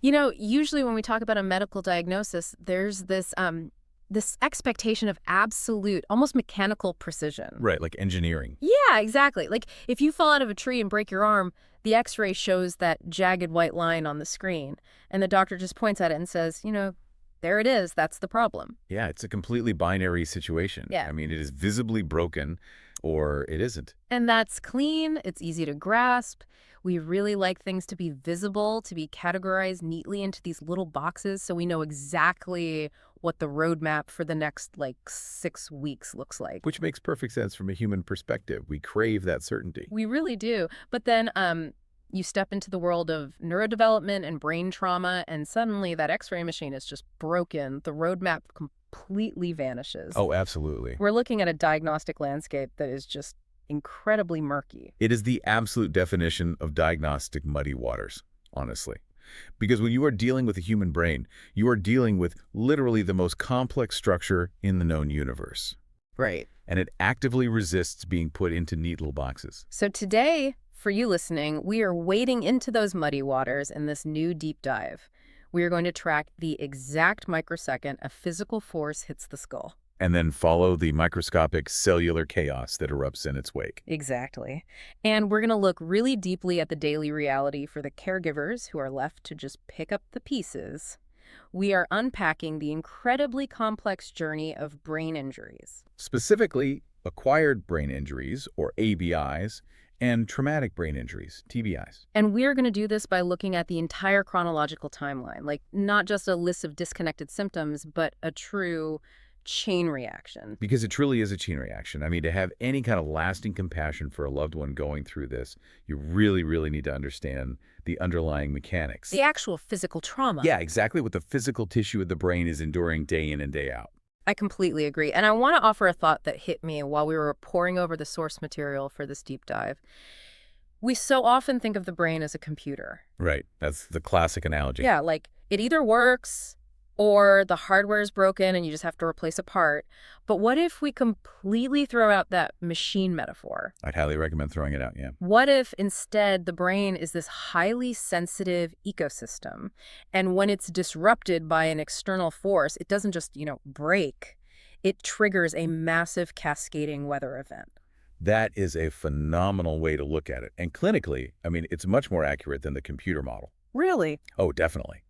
Usually when we talk about a medical diagnosis, there's this expectation of absolute, almost mechanical precision. Right, like engineering. Yeah, exactly. Like if you fall out of a tree and break your arm, the x-ray shows that jagged white line on the screen, and the doctor just points at it and says, there it is, that's the problem. Yeah, it's a completely binary situation. Yeah. I mean, it is visibly broken or it isn't. And that's clean, it's easy to grasp. We really like things to be visible, to be categorized neatly into these little boxes so we know exactly what the roadmap for the next, 6 weeks looks like. Which makes perfect sense from a human perspective. We crave that certainty. We really do. But then you step into the world of neurodevelopment and brain trauma, and suddenly that x-ray machine is just broken. The roadmap completely vanishes. Oh, absolutely. We're looking at a diagnostic landscape that is just incredibly murky. It is the absolute definition of diagnostic muddy waters, honestly. Because when you are dealing with the human brain, you are dealing with literally the most complex structure in the known universe. Right. And it actively resists being put into neat little boxes. So today, for you listening, we are wading into those muddy waters in this new deep dive. We are going to track the exact microsecond a physical force hits the skull. And then follow the microscopic cellular chaos that erupts in its wake. Exactly. And we're going to look really deeply at the daily reality for the caregivers who are left to just pick up the pieces. We are unpacking the incredibly complex journey of brain injuries. Specifically, acquired brain injuries, or ABIs, and traumatic brain injuries, TBIs. And we're going to do this by looking at the entire chronological timeline, like not just a list of disconnected symptoms, but a true chain reaction. Because it truly is a chain reaction. I mean, to have any kind of lasting compassion for a loved one going through this, you really, really need to understand the underlying mechanics. The actual physical trauma. Yeah, exactly what the physical tissue of the brain is enduring day in and day out. I completely agree. And I want to offer a thought that hit me while we were poring over the source material for this deep dive. We so often think of the brain as a computer. Right. That's the classic analogy. Yeah, like it either works or the hardware is broken and you just have to replace a part. But what if we completely throw out that machine metaphor? I'd highly recommend throwing it out, yeah. What if instead the brain is this highly sensitive ecosystem, and when it's disrupted by an external force, it doesn't just, break. It triggers a massive cascading weather event. That is a phenomenal way to look at it. And clinically, I mean, it's much more accurate than the computer model. Really? Oh, definitely.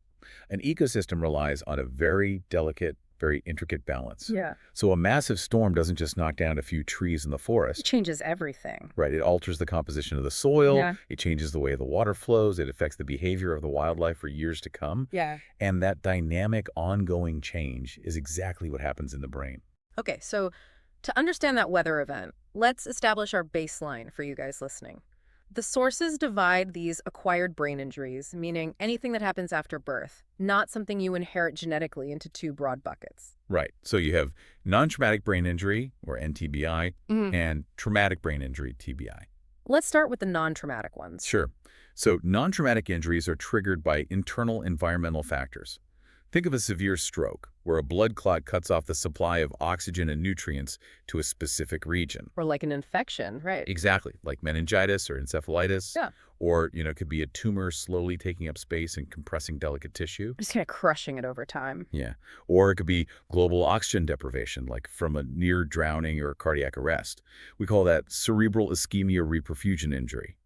An ecosystem relies on a very delicate, very intricate balance. Yeah. So a massive storm doesn't just knock down a few trees in the It forest. changes everything. Right. It alters the composition of the soil. Yeah. It changes the way the water flows. It affects the behavior of the wildlife for years to come. Yeah. And that dynamic, ongoing change is exactly what happens in the brain. Okay, so to understand that weather event, let's establish our baseline for you guys listening. The sources divide these acquired brain injuries, meaning anything that happens after birth, not something you inherit genetically, into two broad buckets. Right. So you have non-traumatic brain injury, or NTBI, and traumatic brain injury, TBI. Let's start with the non-traumatic ones. Sure. So non-traumatic injuries are triggered by internal environmental factors. Think of a severe stroke, where a blood clot cuts off the supply of oxygen and nutrients to a specific region. Or like an infection, right? Exactly, like meningitis or encephalitis. Yeah. Or, it could be a tumor slowly taking up space and compressing delicate tissue. Just kind of crushing it over time. Yeah. Or it could be global oxygen deprivation, like from a near drowning or cardiac arrest. We call that cerebral ischemia reperfusion injury.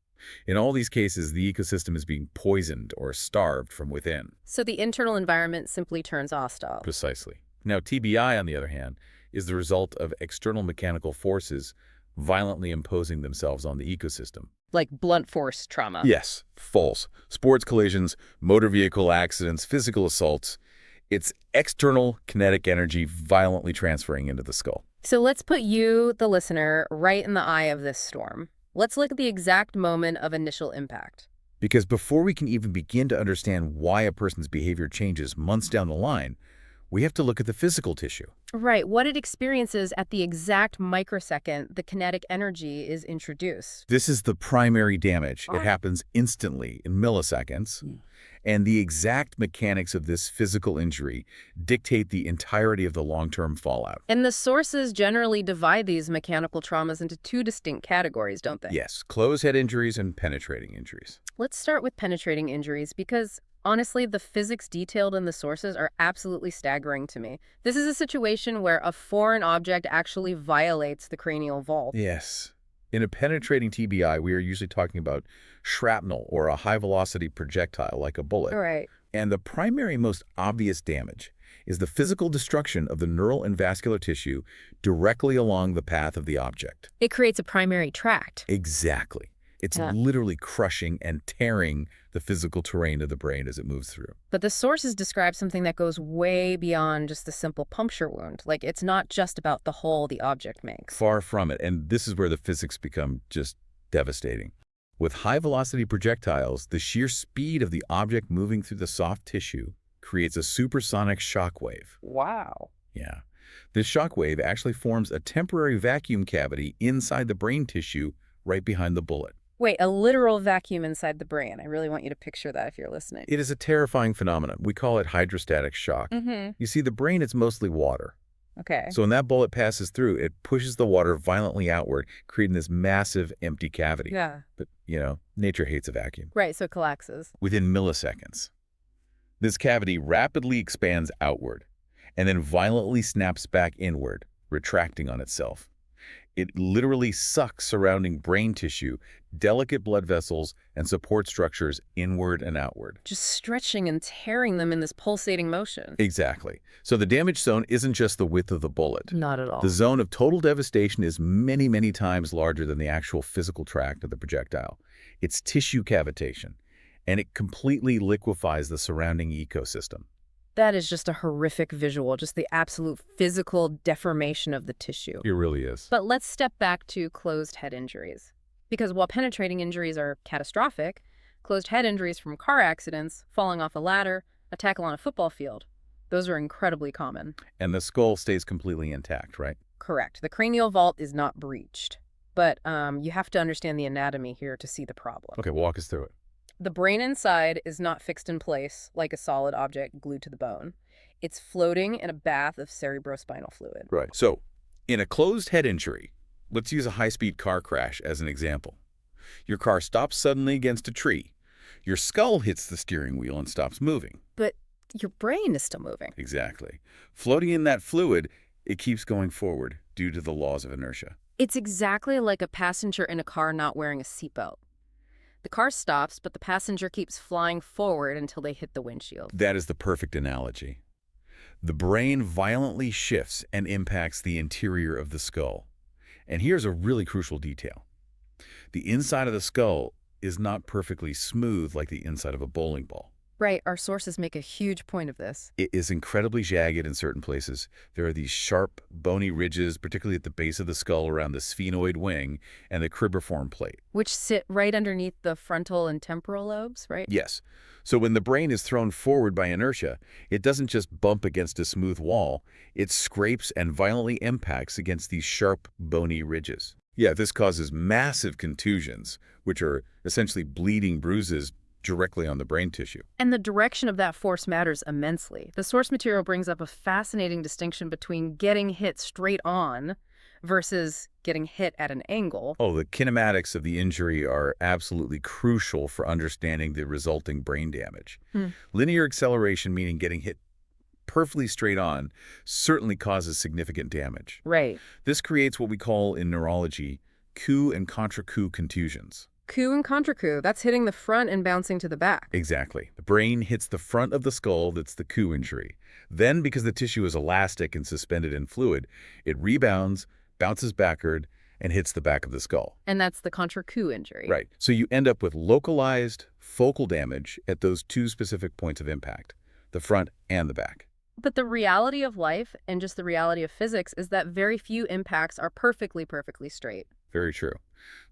In all these cases, the ecosystem is being poisoned or starved from within. So the internal environment simply turns hostile. Precisely. Now, TBI, on the other hand, is the result of external mechanical forces violently imposing themselves on the ecosystem. Like blunt force trauma. Yes, false. Sports collisions, motor vehicle accidents, physical assaults. It's external kinetic energy violently transferring into the skull. So let's put you, the listener, right in the eye of this storm. Let's look at the exact moment of initial impact. Because before we can even begin to understand why a person's behavior changes months down the line, we have to look at the physical tissue. Right, what it experiences at the exact microsecond the kinetic energy is introduced. This is the primary damage. It happens instantly in milliseconds. And the exact mechanics of this physical injury dictate the entirety of the long-term fallout. And the sources generally divide these mechanical traumas into two distinct categories, don't they? Yes, closed head injuries and penetrating injuries. Let's start with penetrating injuries because Honestly, the physics detailed in the sources are absolutely staggering to me. This is a situation where a foreign object actually violates the cranial vault. Yes. In a penetrating TBI, we are usually talking about shrapnel or a high-velocity projectile like a bullet. All right. And the primary most obvious damage is the physical destruction of the neural and vascular tissue directly along the path of the object. It creates a primary tract. Exactly. It's Yeah. literally crushing and tearing the physical terrain of the brain as it moves through. But the sources describe something that goes way beyond just the simple puncture wound. Like, it's not just about the hole the object makes. Far from it, and this is where the physics become just devastating. With high-velocity projectiles, the sheer speed of the object moving through the soft tissue creates a supersonic shock wave. Wow. Yeah. This shock wave actually forms a temporary vacuum cavity inside the brain tissue right behind the bullet. Wait, a literal vacuum inside the brain. I really want you to picture that if you're listening. It is a terrifying phenomenon. We call it hydrostatic shock. Mm-hmm. You see, the brain is mostly water. Okay. So when that bullet passes through, it pushes the water violently outward, creating this massive empty cavity. Yeah. But, nature hates a vacuum. Right, so it collapses. Within milliseconds, this cavity rapidly expands outward and then violently snaps back inward, retracting on itself. It literally sucks surrounding brain tissue, delicate blood vessels, and support structures inward and outward. Just stretching and tearing them in this pulsating motion. Exactly. So the damage zone isn't just the width of the bullet. Not at all. The zone of total devastation is many, many times larger than the actual physical tract of the projectile. It's tissue cavitation, and it completely liquefies the surrounding ecosystem. That is just a horrific visual, just the absolute physical deformation of the tissue. It really is. But let's step back to closed head injuries. Because while penetrating injuries are catastrophic, closed head injuries from car accidents, falling off a ladder, a tackle on a football field, those are incredibly common. And the skull stays completely intact, right? Correct. The cranial vault is not breached. But you have to understand the anatomy here to see the problem. Okay, walk us through it. The brain inside is not fixed in place like a solid object glued to the bone. It's floating in a bath of cerebrospinal fluid. Right. So, in a closed head injury, let's use a high-speed car crash as an example. Your car stops suddenly against a tree. Your skull hits the steering wheel and stops moving. But your brain is still moving. Exactly. Floating in that fluid, it keeps going forward due to the laws of inertia. It's exactly like a passenger in a car not wearing a seatbelt. The car stops, but the passenger keeps flying forward until they hit the windshield. That is the perfect analogy. The brain violently shifts and impacts the interior of the skull. And here's a really crucial detail. The inside of the skull is not perfectly smooth like the inside of a bowling ball. Right, our sources make a huge point of this. It is incredibly jagged in certain places. There are these sharp, bony ridges, particularly at the base of the skull around the sphenoid wing and the cribriform plate. Which sit right underneath the frontal and temporal lobes, right? Yes. So when the brain is thrown forward by inertia, it doesn't just bump against a smooth wall, it scrapes and violently impacts against these sharp, bony ridges. Yeah, this causes massive contusions, which are essentially bleeding bruises directly on the brain tissue. And the direction of that force matters immensely. The source material brings up a fascinating distinction between getting hit straight on versus getting hit at an angle. Oh, the kinematics of the injury are absolutely crucial for understanding the resulting brain damage. Linear acceleration, meaning getting hit perfectly straight on, certainly causes significant damage. Right. This creates what we call in neurology coup and contra coup contusions. Coup and contra coup, that's hitting the front and bouncing to the back. Exactly. The brain hits the front of the skull, that's the coup injury. Then, because the tissue is elastic and suspended in fluid, it rebounds, bounces backward, and hits the back of the skull. And that's the contra coup injury. Right. So you end up with localized, focal damage at those two specific points of impact, the front and the back. But the reality of life and just the reality of physics is that very few impacts are perfectly straight. Very true.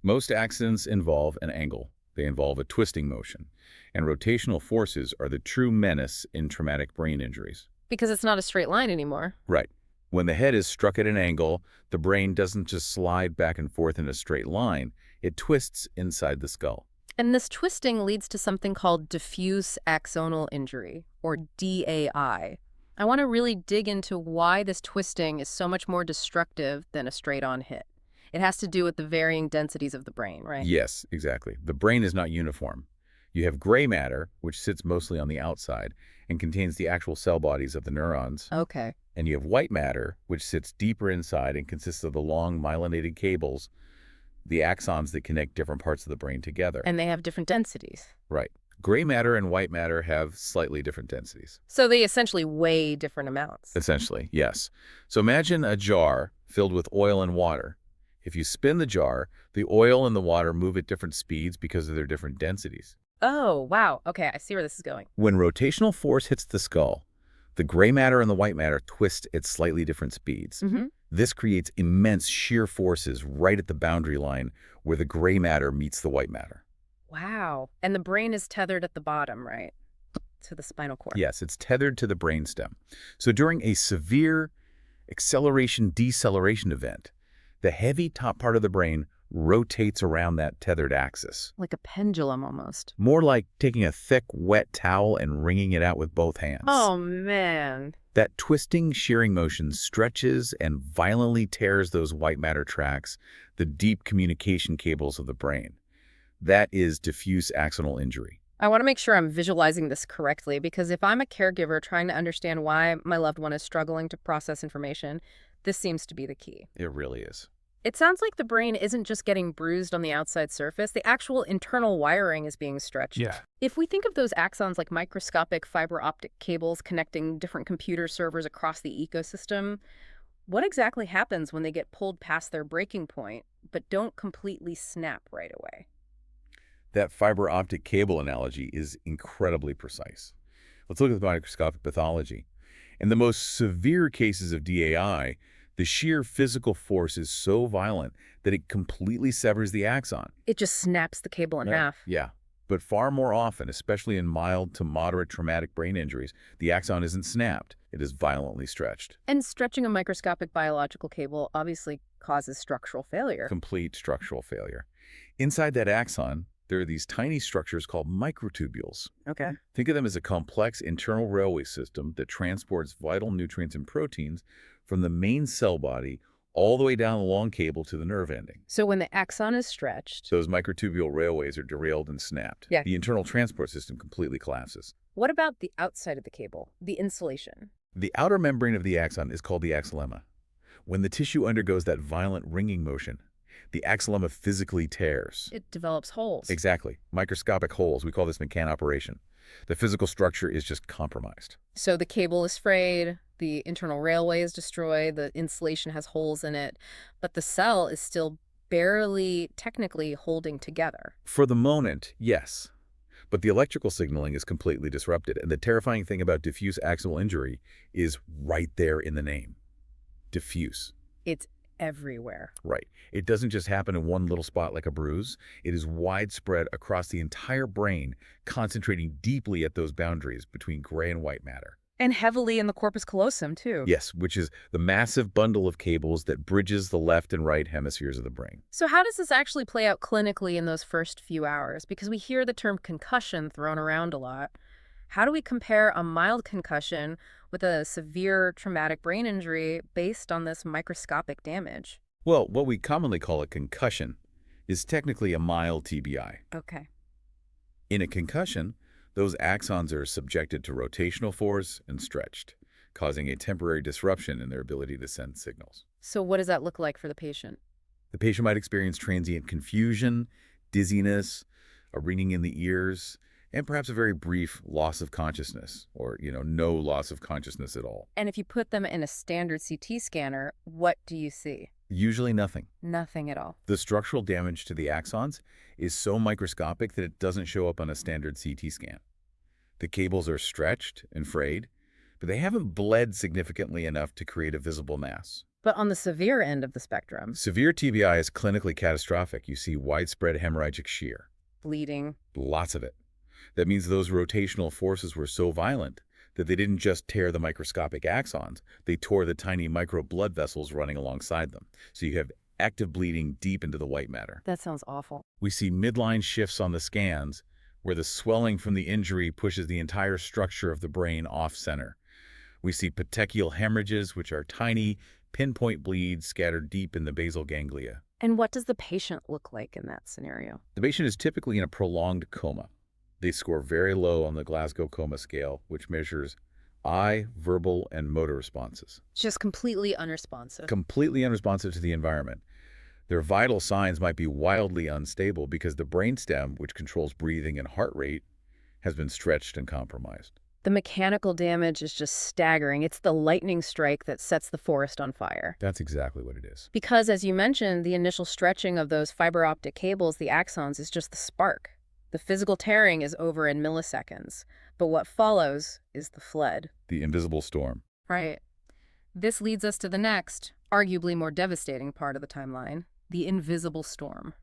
Most accidents involve an angle. They involve a twisting motion. And rotational forces are the true menace in traumatic brain injuries. Because it's not a straight line anymore. Right. When the head is struck at an angle, the brain doesn't just slide back and forth in a straight line. It twists inside the skull. And this twisting leads to something called diffuse axonal injury, or DAI. I want to really dig into why this twisting is so much more destructive than a straight-on hit. It has to do with the varying densities of the brain, right? Yes, exactly. The brain is not uniform. You have gray matter, which sits mostly on the outside and contains the actual cell bodies of the neurons. Okay. And you have white matter, which sits deeper inside and consists of the long myelinated cables, the axons that connect different parts of the brain together. And they have different densities. Right. Gray matter and white matter have slightly different densities. So they essentially weigh different amounts. Essentially, yes. So imagine a jar filled with oil and water. If you spin the jar, the oil and the water move at different speeds because of their different densities. Oh, wow. Okay, I see where this is going. When rotational force hits the skull, the gray matter and the white matter twist at slightly different speeds. This creates immense shear forces right at the boundary line where the gray matter meets the white matter. Wow. And the brain is tethered at the bottom, right? To the spinal cord. Yes, it's tethered to the brainstem. So during a severe acceleration-deceleration event, the heavy top part of the brain rotates around that tethered axis. Like a pendulum almost. More like taking a thick, wet towel and wringing it out with both hands. Oh, man. That twisting, shearing motion stretches and violently tears those white matter tracks, the deep communication cables of the brain. That is diffuse axonal injury. I want to make sure I'm visualizing this correctly, because if I'm a caregiver trying to understand why my loved one is struggling to process information, this seems to be the key. It really is. It sounds like the brain isn't just getting bruised on the outside surface. The actual internal wiring is being stretched. Yeah. If we think of those axons like microscopic fiber optic cables connecting different computer servers across the ecosystem, what exactly happens when they get pulled past their breaking point but don't completely snap right away? That fiber optic cable analogy is incredibly precise. Let's look at the microscopic pathology. In the most severe cases of DAI, the sheer physical force is so violent that it completely severs the axon. It just snaps the cable in half. Yeah. But far more often, especially in mild to moderate traumatic brain injuries, the axon isn't snapped. It is violently stretched. And stretching a microscopic biological cable obviously causes structural failure. Complete structural failure. Inside that axon, there are these tiny structures called microtubules. Okay. Think of them as a complex internal railway system that transports vital nutrients and proteins from the main cell body all the way down the long cable to the nerve ending. So when the axon is stretched, Those microtubule railways are derailed and snapped. Yeah. The internal transport system completely collapses. what about the outside of the cable, the insulation? The outer membrane of the axon is called the axonema. When the tissue undergoes that violent ringing motion, the axonema physically tears. It develops holes. Exactly. Microscopic holes. We call this mechanoperation. The physical structure is just compromised. So the cable is frayed, the internal railway is destroyed, the insulation has holes in it, but the cell is still barely technically holding together. For the moment, yes. But the electrical signaling is completely disrupted, and the terrifying thing about diffuse axonal injury is right there in the name. Diffuse. It's everywhere. Right. It doesn't just happen in one little spot like a bruise. It is widespread across the entire brain, concentrating deeply at those boundaries between gray and white matter. And heavily in the corpus callosum, too. Yes, which is the massive bundle of cables that bridges the left and right hemispheres of the brain. So how does this actually play out clinically in those first few hours? Because we hear the term concussion thrown around a lot. How do we compare a mild concussion with a severe traumatic brain injury based on this microscopic damage? Well, what we commonly call a concussion is technically a mild TBI. Okay. In a concussion, those axons are subjected to rotational force and stretched, causing a temporary disruption in their ability to send signals. So what does that look like for the patient? The patient might experience transient confusion, dizziness, a ringing in the ears, and perhaps a very brief loss of consciousness, or, no loss of consciousness at all. And if you put them in a standard CT scanner, what do you see? Usually nothing. Nothing at all. The structural damage to the axons is so microscopic that it doesn't show up on a standard CT scan. The cables are stretched and frayed, but they haven't bled significantly enough to create a visible mass. But on the severe end of the spectrum, Severe TBI is clinically catastrophic. You see widespread hemorrhagic shear. bleeding. Lots of it. That means those rotational forces were so violent that they didn't just tear the microscopic axons, they tore the tiny micro blood vessels running alongside them. So you have active bleeding deep into the white matter. That sounds awful. We see midline shifts on the scans where the swelling from the injury pushes the entire structure of the brain off-center. We see petechial hemorrhages, which are tiny, pinpoint bleeds scattered deep in the basal ganglia. And what does the patient look like in that scenario? The patient is typically in a prolonged coma. They score very low on the Glasgow Coma Scale, which measures eye, verbal, and motor responses. Just completely unresponsive. Completely unresponsive to the environment. Their vital signs might be wildly unstable because the brainstem, which controls breathing and heart rate, has been stretched and compromised. The mechanical damage is just staggering. It's the lightning strike that sets the forest on fire. That's exactly what it is. Because, as you mentioned, the initial stretching of those fiber optic cables, the axons, is just the spark. The physical tearing is over in milliseconds, but what follows is the flood. The invisible storm. Right. This leads us to the next, arguably more devastating part of the timeline, the invisible storm.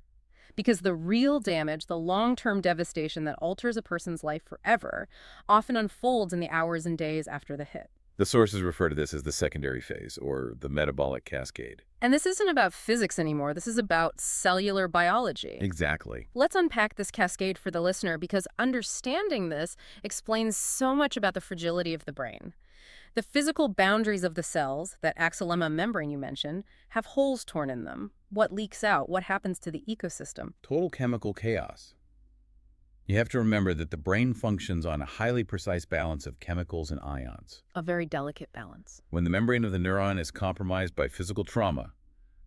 Because the real damage, the long-term devastation that alters a person's life forever, often unfolds in the hours and days after the hit. The sources refer to this as the secondary phase, or the metabolic cascade. And this isn't about physics anymore. This is about cellular biology. Exactly. Let's unpack this cascade for the listener, because understanding this explains so much about the fragility of the brain. The physical boundaries of the cells, that axonema membrane you mentioned, have holes torn in them. What leaks out? What happens to the ecosystem? Total chemical chaos. You have to remember that the brain functions on a highly precise balance of chemicals and ions. A very delicate balance. When the membrane of the neuron is compromised by physical trauma,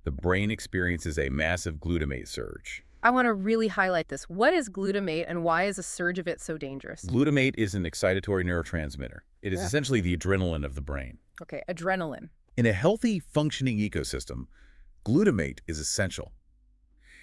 the brain experiences a massive glutamate surge. I want to really highlight this. What is glutamate, and why is a surge of it so dangerous? Glutamate is an excitatory neurotransmitter. It is essentially the adrenaline of the brain. Okay, adrenaline. In a healthy, functioning ecosystem, glutamate is essential.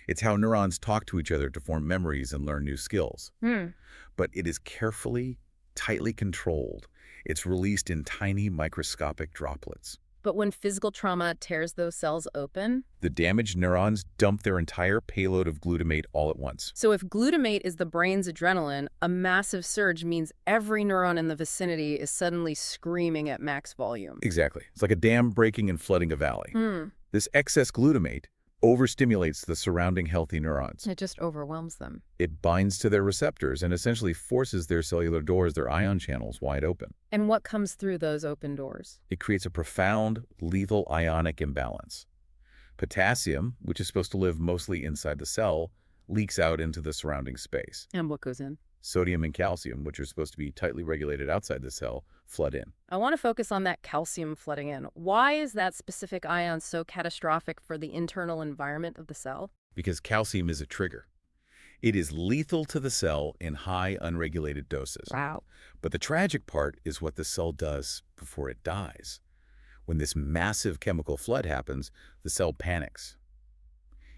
It's how neurons talk to each other to form memories and learn new skills. But it is carefully, tightly controlled. It's released in tiny microscopic droplets. But when physical trauma tears those cells open? The damaged neurons dump their entire payload of glutamate all at once. So if glutamate is the brain's adrenaline, a massive surge means every neuron in the vicinity is suddenly screaming at max volume. Exactly. It's like a dam breaking and flooding a valley. This excess glutamate overstimulates the surrounding healthy neurons. It just overwhelms them. It binds to their receptors and essentially forces their cellular doors, their ion channels, wide open. And what comes through those open doors? It creates a profound, lethal ionic imbalance. Potassium, which is supposed to live mostly inside the cell, leaks out into the surrounding space. And what goes in? Sodium and calcium, which are supposed to be tightly regulated outside the cell, flood in. I want to focus on that calcium flooding in. Why is that specific ion so catastrophic for the internal environment of the cell? Because calcium is a trigger. It is lethal to the cell in high, unregulated doses. Wow. But the tragic part is what the cell does before it dies. When this massive chemical flood happens, the cell panics.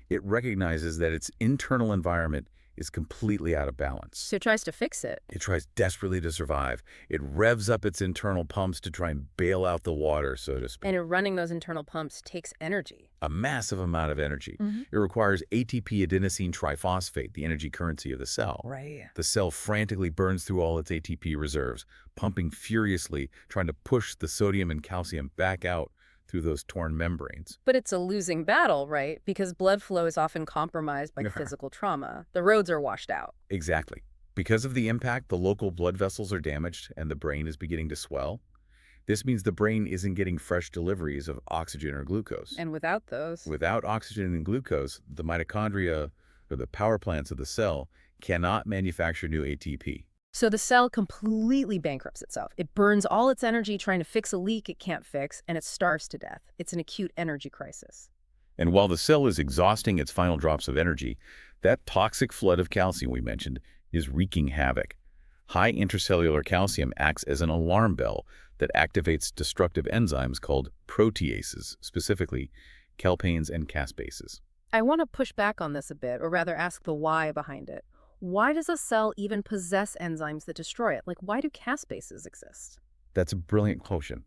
It recognizes that its internal environment is completely out of balance. So it tries to fix it. It tries desperately to survive. It revs up its internal pumps to try and bail out the water, so to speak. And running those internal pumps takes energy. A massive amount of energy. It requires ATP adenosine triphosphate, the energy currency of the cell. Right. The cell frantically burns through all its ATP reserves, pumping furiously, trying to push the sodium and calcium back out through those torn membranes. But it's a losing battle, right? Because blood flow is often compromised by physical trauma. The roads are washed out. Exactly. Because of the impact, the local blood vessels are damaged and the brain is beginning to swell. This means the brain isn't getting fresh deliveries of oxygen or glucose. And without those? Without oxygen and glucose, the mitochondria, or the power plants of the cell, cannot manufacture new ATP. So the cell completely bankrupts itself. It burns all its energy trying to fix a leak it can't fix, and it starves to death. It's an acute energy crisis. And while the cell is exhausting its final drops of energy, that toxic flood of calcium we mentioned is wreaking havoc. High intracellular calcium acts as an alarm bell that activates destructive enzymes called proteases, specifically calpains and caspases. I want to push back on this a bit, or rather ask the why behind it. Why does a cell even possess enzymes that destroy it? Like, why do caspases exist? That's a brilliant question.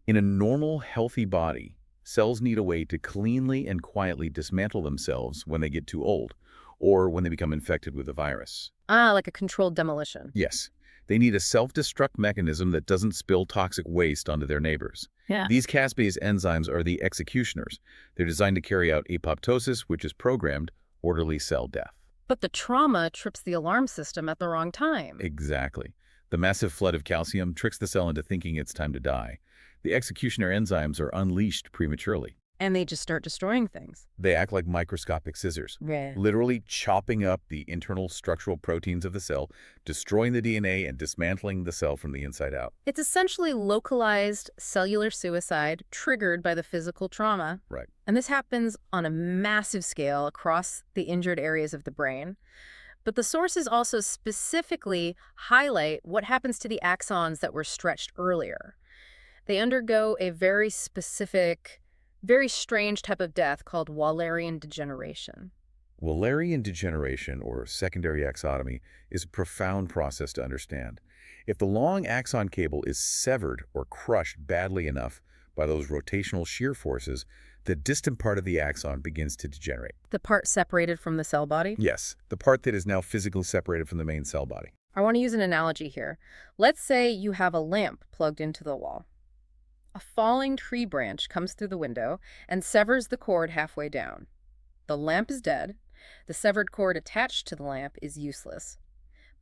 In a normal, healthy body, cells need a way to cleanly and quietly dismantle themselves when they get too old, or when they become infected with a virus. Ah, like a controlled demolition. Yes. They need a self-destruct mechanism that doesn't spill toxic waste onto their neighbors. Yeah. These caspase enzymes are the executioners. They're designed to carry out apoptosis, which is programmed orderly cell death. But the trauma trips the alarm system at the wrong time. Exactly. The massive flood of calcium tricks the cell into thinking it's time to die. The executioner enzymes are unleashed prematurely. And they just start destroying things. They act like microscopic scissors, Right. literally chopping up the internal structural proteins of the cell, destroying the DNA and dismantling the cell from the inside out. It's essentially localized cellular suicide triggered by the physical trauma. Right. And this happens on a massive scale across the injured areas of the brain. But the sources also specifically highlight what happens to the axons that were stretched earlier. They undergo a very specific, very strange type of death called Wallerian degeneration. Wallerian degeneration, or secondary axotomy, is a profound process to understand. If the long axon cable is severed or crushed badly enough by those rotational shear forces, the distant part of the axon begins to degenerate. The part separated from the cell body? Yes, the part that is now physically separated from the main cell body. I want to use an analogy here. Let's say you have a lamp plugged into the wall. A falling tree branch comes through the window and severs the cord halfway down. The lamp is dead. The severed cord attached to the lamp is useless.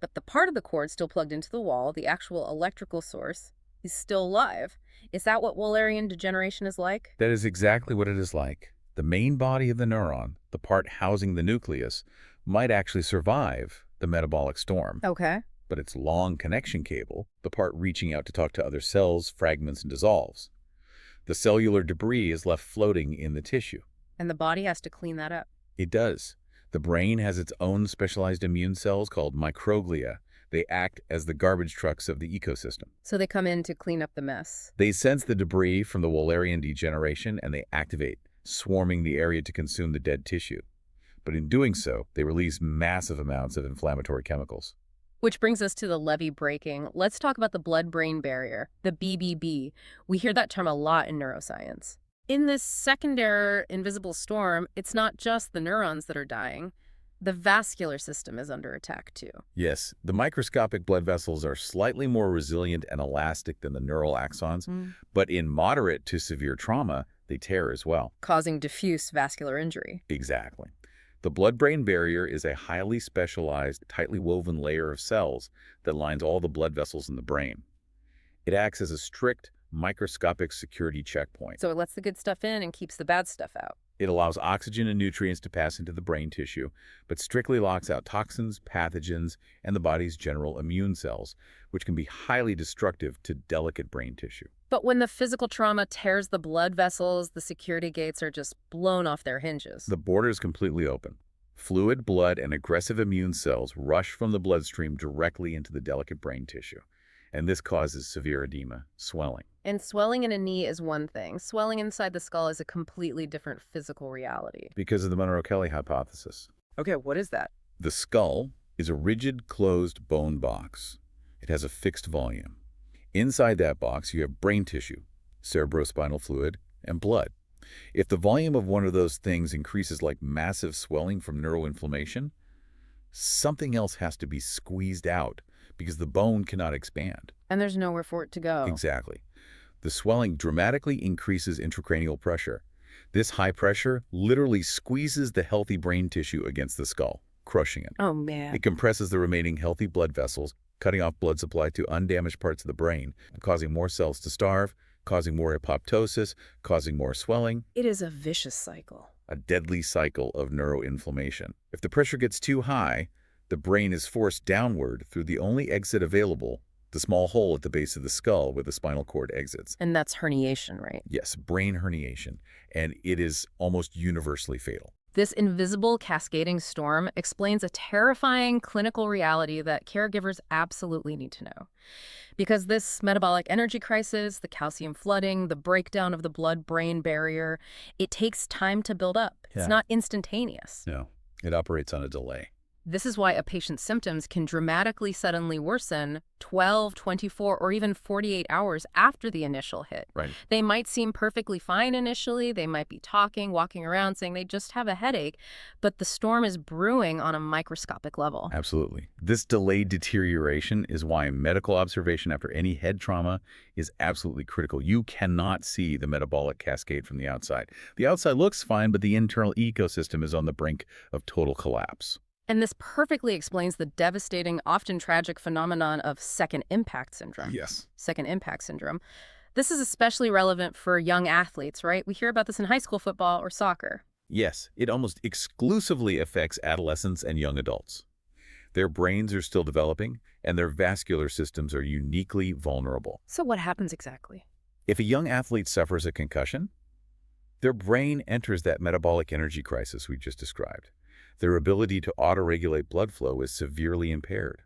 But the part of the cord still plugged into the wall, the actual electrical source, is still alive. Is that what Wallerian degeneration is like? That is exactly what it is like. The main body of the neuron, the part housing the nucleus, might actually survive the metabolic storm. Okay. But its long connection cable, the part reaching out to talk to other cells, fragments and dissolves. The cellular debris is left floating in the tissue. And the body has to clean that up. It does. The brain has its own specialized immune cells called microglia. They act as the garbage trucks of the ecosystem. So they come in to clean up the mess. They sense the debris from the Wallerian degeneration and they activate, swarming the area to consume the dead tissue. But in doing so, they release massive amounts of inflammatory chemicals. Which brings us to the levee breaking. Let's talk about the blood-brain barrier, the BBB. We hear that term a lot in neuroscience. In this secondary invisible storm, it's not just the neurons that are dying. The vascular system is under attack too. Yes, the microscopic blood vessels are slightly more resilient and elastic than the neural axons, but in moderate to severe trauma, they tear as well. Causing diffuse vascular injury. Exactly. The blood-brain barrier is a highly specialized, tightly woven layer of cells that lines all the blood vessels in the brain. It acts as a strict, microscopic security checkpoint. So it lets the good stuff in and keeps the bad stuff out. It allows oxygen and nutrients to pass into the brain tissue, but strictly locks out toxins, pathogens, and the body's general immune cells, which can be highly destructive to delicate brain tissue. But when the physical trauma tears the blood vessels, the security gates are just blown off their hinges. The border is completely open. Fluid, blood, and aggressive immune cells rush from the bloodstream directly into the delicate brain tissue, and this causes severe edema, swelling. And swelling in a knee is one thing. Swelling inside the skull is a completely different physical reality. Because of the Monro-Kelly hypothesis. Okay, what is that? The skull is a rigid, closed bone box. It has a fixed volume. Inside that box, you have brain tissue, cerebrospinal fluid, and blood. If the volume of one of those things increases like massive swelling from neuroinflammation, something else has to be squeezed out because the bone cannot expand. And there's nowhere for it to go. Exactly. The swelling dramatically increases intracranial pressure. This high pressure literally squeezes the healthy brain tissue against the skull, crushing it. Oh, man. It compresses the remaining healthy blood vessels, cutting off blood supply to undamaged parts of the brain, causing more cells to starve, causing more apoptosis, causing more swelling. It is a vicious cycle. A deadly cycle of neuroinflammation. If the pressure gets too high, the brain is forced downward through the only exit available, the small hole at the base of the skull where the spinal cord exits. And that's herniation, right? Yes, brain herniation, and it is almost universally fatal. This invisible cascading storm explains a terrifying clinical reality that caregivers absolutely need to know. Because this metabolic energy crisis, the calcium flooding, the breakdown of the blood-brain barrier, it takes time to build up. It's not instantaneous. No, it operates on a delay. This is why a patient's symptoms can dramatically suddenly worsen 12, 24, or even 48 hours after the initial hit. Right. They might seem perfectly fine initially. They might be talking, walking around, saying they just have a headache, but the storm is brewing on a microscopic level. Absolutely. This delayed deterioration is why medical observation after any head trauma is absolutely critical. You cannot see the metabolic cascade from the outside. The outside looks fine, but the internal ecosystem is on the brink of total collapse. And this perfectly explains the devastating, often tragic phenomenon of second impact syndrome. Yes. Second impact syndrome. This is especially relevant for young athletes, right? We hear about this in high school football or soccer. Yes, it almost exclusively affects adolescents and young adults. Their brains are still developing, and their vascular systems are uniquely vulnerable. So what happens exactly? If a young athlete suffers a concussion, their brain enters that metabolic energy crisis we just described. Their ability to autoregulate blood flow is severely impaired.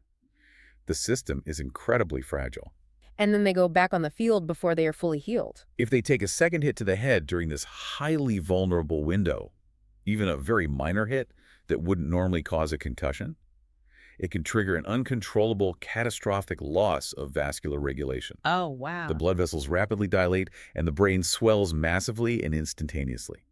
The system is incredibly fragile. And then they go back on the field before they are fully healed. If they take a second hit to the head during this highly vulnerable window, even a very minor hit that wouldn't normally cause a concussion, it can trigger an uncontrollable, catastrophic loss of vascular regulation. Oh, wow. The blood vessels rapidly dilate, and the brain swells massively and instantaneously.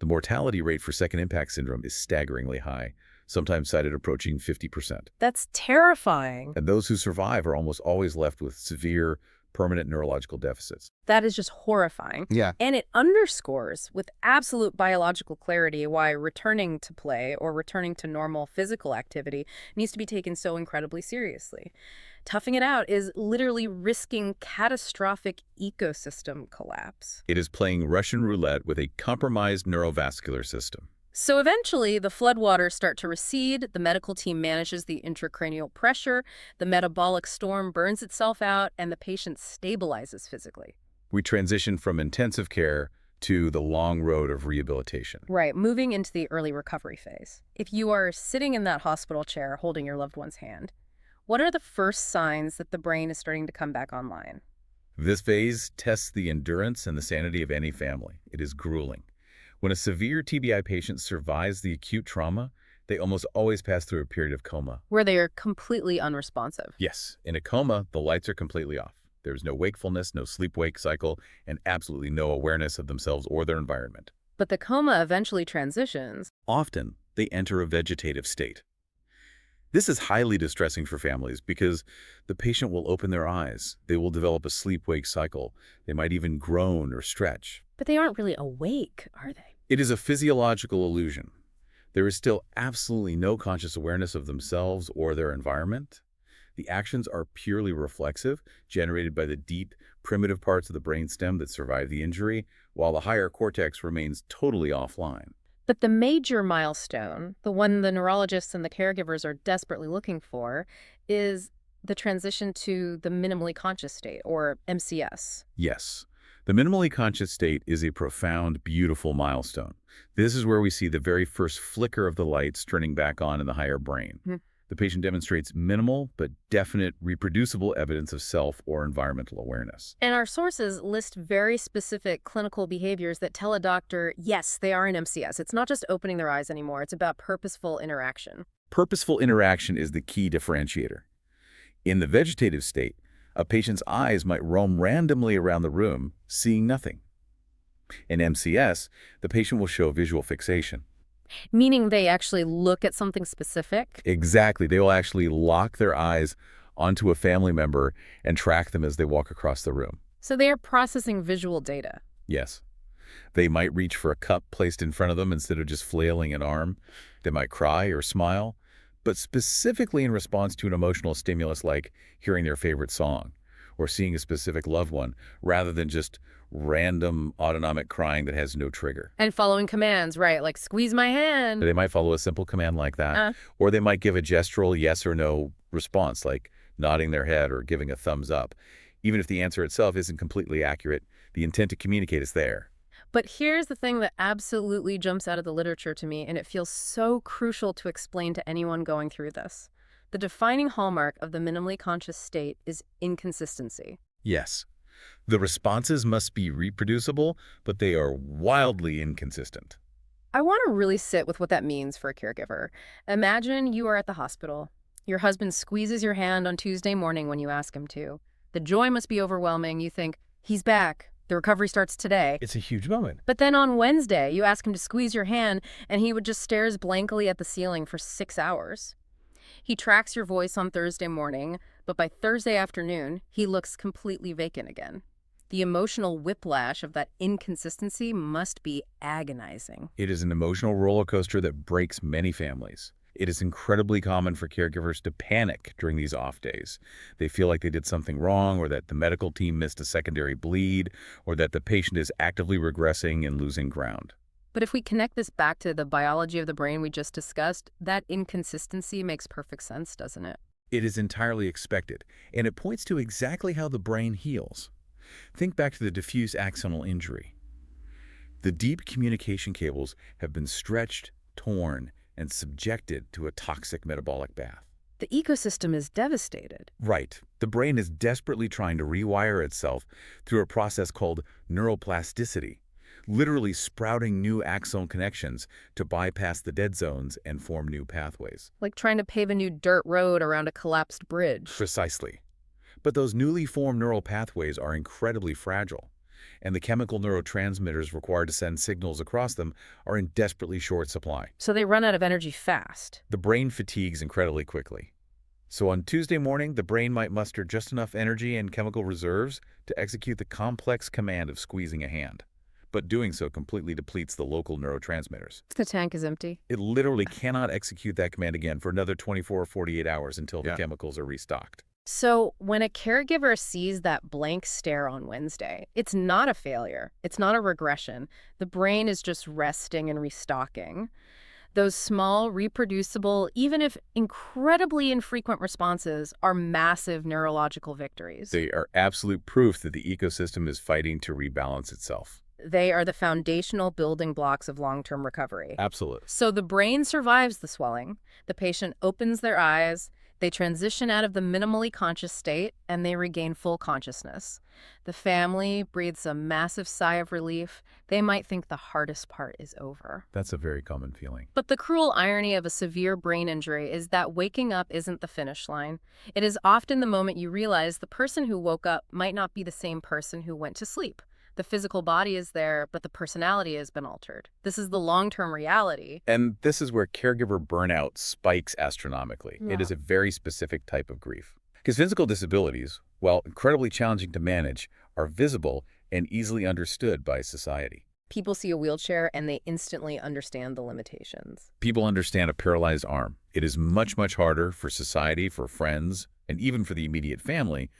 The mortality rate for second impact syndrome is staggeringly high, sometimes cited approaching 50%. That's terrifying. And those who survive are almost always left with severe, permanent neurological deficits. That is just horrifying. Yeah. And it underscores with absolute biological clarity why returning to play or returning to normal physical activity needs to be taken so incredibly seriously. Toughing it out is literally risking catastrophic ecosystem collapse. It is playing Russian roulette with a compromised neurovascular system. So eventually, the floodwaters start to recede, the medical team manages the intracranial pressure, the metabolic storm burns itself out, and the patient stabilizes physically. We transition from intensive care to the long road of rehabilitation. Right, moving into the early recovery phase. If you are sitting in that hospital chair holding your loved one's hand, what are the first signs that the brain is starting to come back online? This phase tests the endurance and the sanity of any family. It is grueling. When a severe TBI patient survives the acute trauma, they almost always pass through a period of coma. Where they are completely unresponsive. Yes, in a coma, the lights are completely off. There's no wakefulness, no sleep-wake cycle, and absolutely no awareness of themselves or their environment. But the coma eventually transitions. Often, they enter a vegetative state. This is highly distressing for families because the patient will open their eyes. They will develop a sleep-wake cycle. They might even groan or stretch. But they aren't really awake, are they? It is a physiological illusion. There is still absolutely no conscious awareness of themselves or their environment. The actions are purely reflexive, generated by the deep, primitive parts of the brainstem that survive the injury, while the higher cortex remains totally offline. But the major milestone, the one the neurologists and the caregivers are desperately looking for, is the transition to the minimally conscious state, or MCS. Yes. The minimally conscious state is a profound, beautiful milestone. This is where we see the very first flicker of the lights turning back on in the higher brain. The patient demonstrates minimal but definite reproducible evidence of self or environmental awareness. And our sources list very specific clinical behaviors that tell a doctor, yes, they are in MCS. It's not just opening their eyes anymore. It's about purposeful interaction. Purposeful interaction is the key differentiator. In the vegetative state, a patient's eyes might roam randomly around the room, seeing nothing. In MCS, the patient will show visual fixation. Meaning they actually look at something specific? Exactly. They will actually lock their eyes onto a family member and track them as they walk across the room. So they are processing visual data. Yes. They might reach for a cup placed in front of them instead of just flailing an arm. They might cry or smile, but specifically in response to an emotional stimulus like hearing their favorite song or seeing a specific loved one, rather than just random autonomic crying that has no trigger. And following commands, right, like squeeze my hand. They might follow a simple command like that, or they might give a gestural yes or no response, like nodding their head or giving a thumbs up. Even if the answer itself isn't completely accurate, the intent to communicate is there. But here's the thing that absolutely jumps out of the literature to me, and it feels so crucial to explain to anyone going through this. The defining hallmark of the minimally conscious state is inconsistency. Yes. The responses must be reproducible, but they are wildly inconsistent. I want to really sit with what that means for a caregiver. Imagine you are at the hospital. Your husband squeezes your hand on Tuesday morning when you ask him to. The joy must be overwhelming. You think, he's back. The recovery starts today. It's a huge moment. But then on Wednesday, you ask him to squeeze your hand, and he would just stares blankly at the ceiling for 6 hours. He tracks your voice on Thursday morning, but by Thursday afternoon, he looks completely vacant again. The emotional whiplash of that inconsistency must be agonizing. It is an emotional roller coaster that breaks many families. It is incredibly common for caregivers to panic during these off days. They feel like they did something wrong, or that the medical team missed a secondary bleed, or that the patient is actively regressing and losing ground. But if we connect this back to the biology of the brain we just discussed, that inconsistency makes perfect sense, doesn't it? It is entirely expected, and it points to exactly how the brain heals. Think back to the diffuse axonal injury. The deep communication cables have been stretched, torn, and subjected to a toxic metabolic bath. The ecosystem is devastated. Right. The brain is desperately trying to rewire itself through a process called neuroplasticity, literally sprouting new axonal connections to bypass the dead zones and form new pathways. Like trying to pave a new dirt road around a collapsed bridge. Precisely. But those newly formed neural pathways are incredibly fragile, and the chemical neurotransmitters required to send signals across them are in desperately short supply. So they run out of energy fast. The brain fatigues incredibly quickly. So on Tuesday morning, the brain might muster just enough energy and chemical reserves to execute the complex command of squeezing a hand. But doing so completely depletes the local neurotransmitters. The tank is empty. It literally cannot execute that command again for another 24 or 48 hours until the chemicals are restocked. So when a caregiver sees that blank stare on Wednesday, it's not a failure. It's not a regression. The brain is just resting and restocking. Those small, reproducible, even if incredibly infrequent responses are massive neurological victories. They are absolute proof that the ecosystem is fighting to rebalance itself. They are the foundational building blocks of long-term recovery. Absolutely. So the brain survives the swelling, the patient opens their eyes, they transition out of the minimally conscious state, and they regain full consciousness. The family breathes a massive sigh of relief. They might think the hardest part is over. That's a very common feeling. But the cruel irony of a severe brain injury is that waking up isn't the finish line. It is often the moment you realize the person who woke up might not be the same person who went to sleep. The physical body is there, but the personality has been altered. This is the long-term reality. And this is where caregiver burnout spikes astronomically. Yeah. It is a very specific type of grief. Because physical disabilities, while incredibly challenging to manage, are visible and easily understood by society. People see a wheelchair and they instantly understand the limitations. People understand a paralyzed arm. It is much, much harder for society, for friends, and even for the immediate family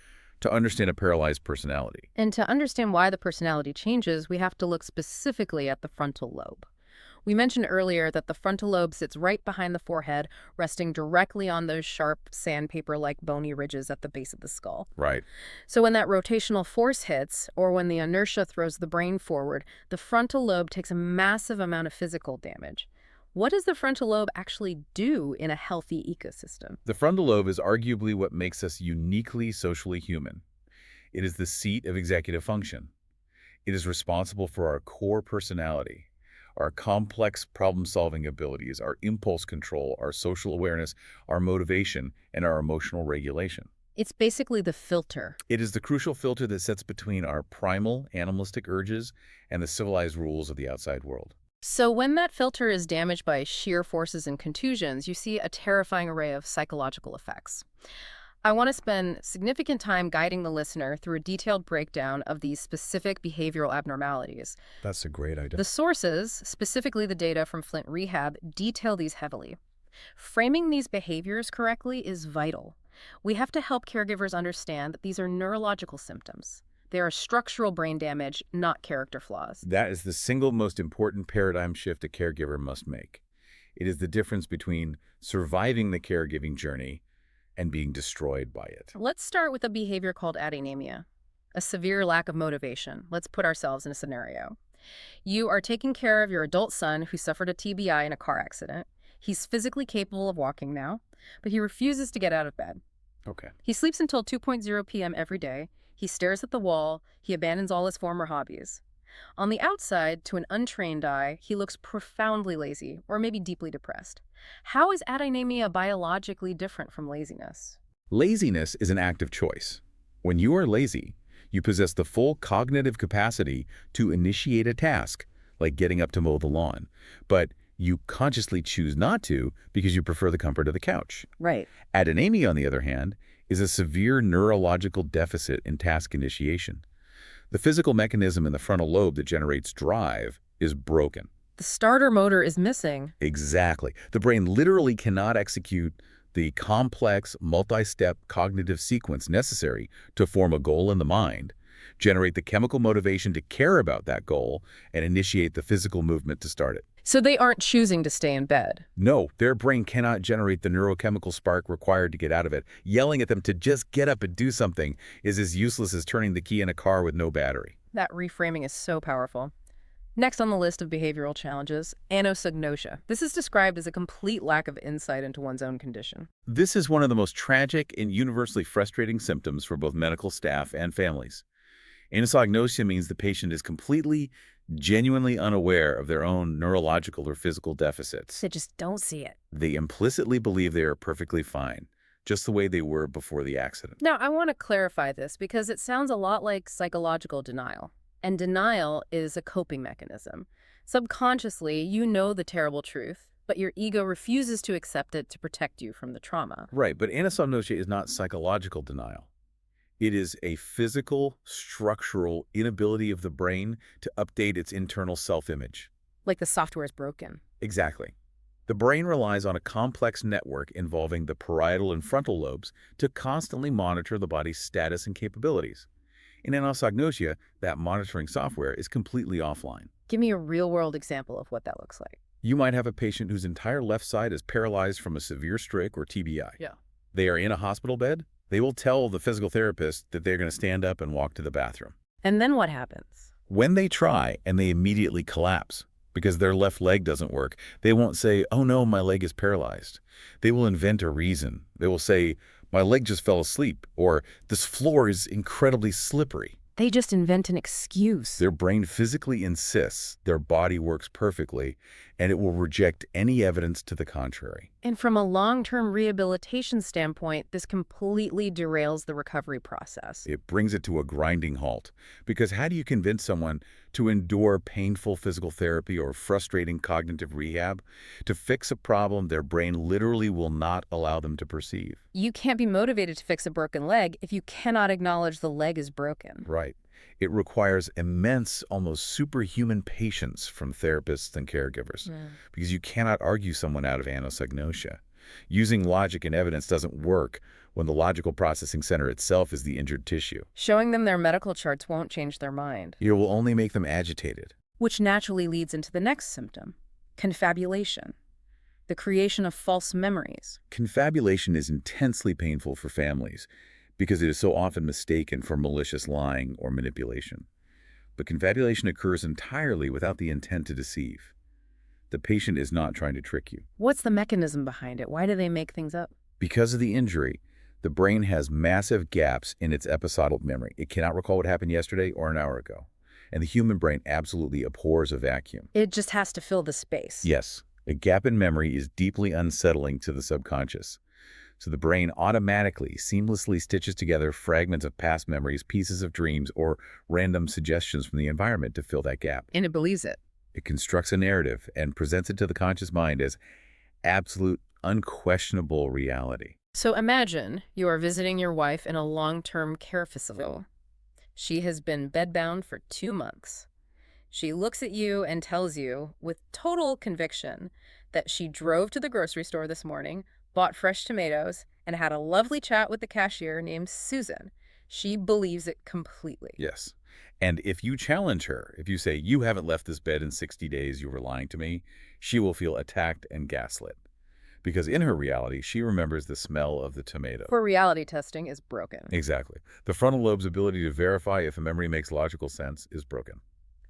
to understand a paralyzed personality. And to understand why the personality changes, we have to look specifically at the frontal lobe. We mentioned earlier that the frontal lobe sits right behind the forehead, resting directly on those sharp, sandpaper-like bony ridges at the base of the skull. Right. So when that rotational force hits, or when the inertia throws the brain forward, the frontal lobe takes a massive amount of physical damage. What does the frontal lobe actually do in a healthy ecosystem? The frontal lobe is arguably what makes us uniquely socially human. It is the seat of executive function. It is responsible for our core personality, our complex problem-solving abilities, our impulse control, our social awareness, our motivation, and our emotional regulation. It's basically the filter. It is the crucial filter that sits between our primal, animalistic urges and the civilized rules of the outside world. So when that filter is damaged by shear forces and contusions, you see a terrifying array of psychological effects. I want to spend significant time guiding the listener through a detailed breakdown of these specific behavioral abnormalities. That's a great idea. The sources, specifically the data from Flint Rehab, detail these heavily. Framing these behaviors correctly is vital. We have to help caregivers understand that these are neurological symptoms. They are structural brain damage, not character flaws. That is the single most important paradigm shift a caregiver must make. It is the difference between surviving the caregiving journey and being destroyed by it. Let's start with a behavior called atanemia, a severe lack of motivation. Let's put ourselves in a scenario. You are taking care of your adult son who suffered a TBI in a car accident. He's physically capable of walking now, but he refuses to get out of bed. Okay. He sleeps until 2:00 p.m. every day. He stares at the wall. He abandons all his former hobbies. On the outside, to an untrained eye, he looks profoundly lazy or maybe deeply depressed. How is atanemia biologically different from laziness? Laziness is an act of choice. When you are lazy, you possess the full cognitive capacity to initiate a task, like getting up to mow the lawn, but you consciously choose not to because you prefer the comfort of the couch. Right. Atanemia, on the other hand, is a severe neurological deficit in task initiation. The physical mechanism in the frontal lobe that generates drive is broken. The starter motor is missing. Exactly. The brain literally cannot execute the complex, multi-step cognitive sequence necessary to form a goal in the mind, generate the chemical motivation to care about that goal, and initiate the physical movement to start it. So they aren't choosing to stay in bed. No, their brain cannot generate the neurochemical spark required to get out of it. Yelling at them to just get up and do something is as useless as turning the key in a car with no battery. That reframing is so powerful. Next on the list of behavioral challenges, anosognosia. This is described as a complete lack of insight into one's own condition. This is one of the most tragic and universally frustrating symptoms for both medical staff and families. Anosognosia means the patient is completely, genuinely unaware of their own neurological or physical deficits. They just don't see it. They implicitly believe they are perfectly fine, just the way they were before the accident. Now, I want to clarify this because it sounds a lot like psychological denial. And denial is a coping mechanism. Subconsciously, you know the terrible truth, but your ego refuses to accept it to protect you from the trauma. Right, but anosognosia is not psychological denial. It is a physical, structural inability of the brain to update its internal self-image. Like the software is broken. Exactly. The brain relies on a complex network involving the parietal and frontal lobes to constantly monitor the body's status and capabilities. In anosognosia, that monitoring software is completely offline. Give me a real-world example of what that looks like. You might have a patient whose entire left side is paralyzed from a severe stroke or TBI. Yeah. They are in a hospital bed. They will tell the physical therapist that they're going to stand up and walk to the bathroom. And then what happens? When they try and they immediately collapse because their left leg doesn't work, they won't say, "Oh no, my leg is paralyzed." They will invent a reason. They will say, "My leg just fell asleep," or "This floor is incredibly slippery." They just invent an excuse. Their brain physically insists their body works perfectly, and it will reject any evidence to the contrary. And from a long-term rehabilitation standpoint, this completely derails the recovery process. It brings it to a grinding halt. Because how do you convince someone to endure painful physical therapy or frustrating cognitive rehab to fix a problem their brain literally will not allow them to perceive? You can't be motivated to fix a broken leg if you cannot acknowledge the leg is broken. Right. It requires immense, almost superhuman patience from therapists and caregivers, because you cannot argue someone out of anosognosia. Using logic and evidence doesn't work when the logical processing center itself is the injured tissue. Showing them their medical charts won't change their mind. It will only make them agitated. Which naturally leads into the next symptom, confabulation, the creation of false memories. Confabulation is intensely painful for families because it is so often mistaken for malicious lying or manipulation. But confabulation occurs entirely without the intent to deceive. The patient is not trying to trick you. What's the mechanism behind it? Why do they make things up? Because of the injury, the brain has massive gaps in its episodic memory. It cannot recall what happened yesterday or an hour ago. And the human brain absolutely abhors a vacuum. It just has to fill the space. Yes, a gap in memory is deeply unsettling to the subconscious. So the brain automatically, seamlessly stitches together fragments of past memories, pieces of dreams, or random suggestions from the environment to fill that gap. And it believes it. It constructs a narrative and presents it to the conscious mind as absolute, unquestionable reality. So imagine you are visiting your wife in a long-term care facility. She has been bedbound for 2 months. She looks at you and tells you, with total conviction, that she drove to the grocery store this morning, bought fresh tomatoes, and had a lovely chat with the cashier named Susan. She believes it completely. Yes. And if you challenge her, if you say, "You haven't left this bed in 60 days, you were lying to me," she will feel attacked and gaslit. Because in her reality, she remembers the smell of the tomato. For reality testing is broken. Exactly. The frontal lobe's ability to verify if a memory makes logical sense is broken.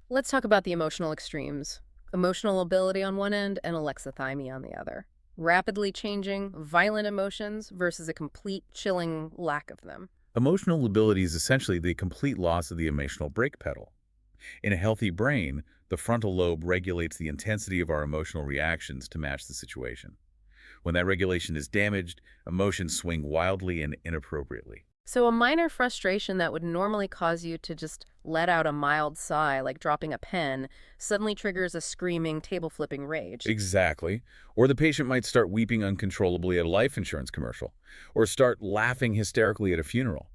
Let's talk about the emotional extremes. Emotional ability on one end and alexithymia on the other. Rapidly changing, violent emotions versus a complete, chilling lack of them. Emotional ability is essentially the complete loss of the emotional brake pedal. In a healthy brain, the frontal lobe regulates the intensity of our emotional reactions to match the situation. When that regulation is damaged, emotions swing wildly and inappropriately. So a minor frustration that would normally cause you to just let out a mild sigh, like dropping a pen, suddenly triggers a screaming, table-flipping rage. Exactly. Or the patient might start weeping uncontrollably at a life insurance commercial, or start laughing hysterically at a funeral.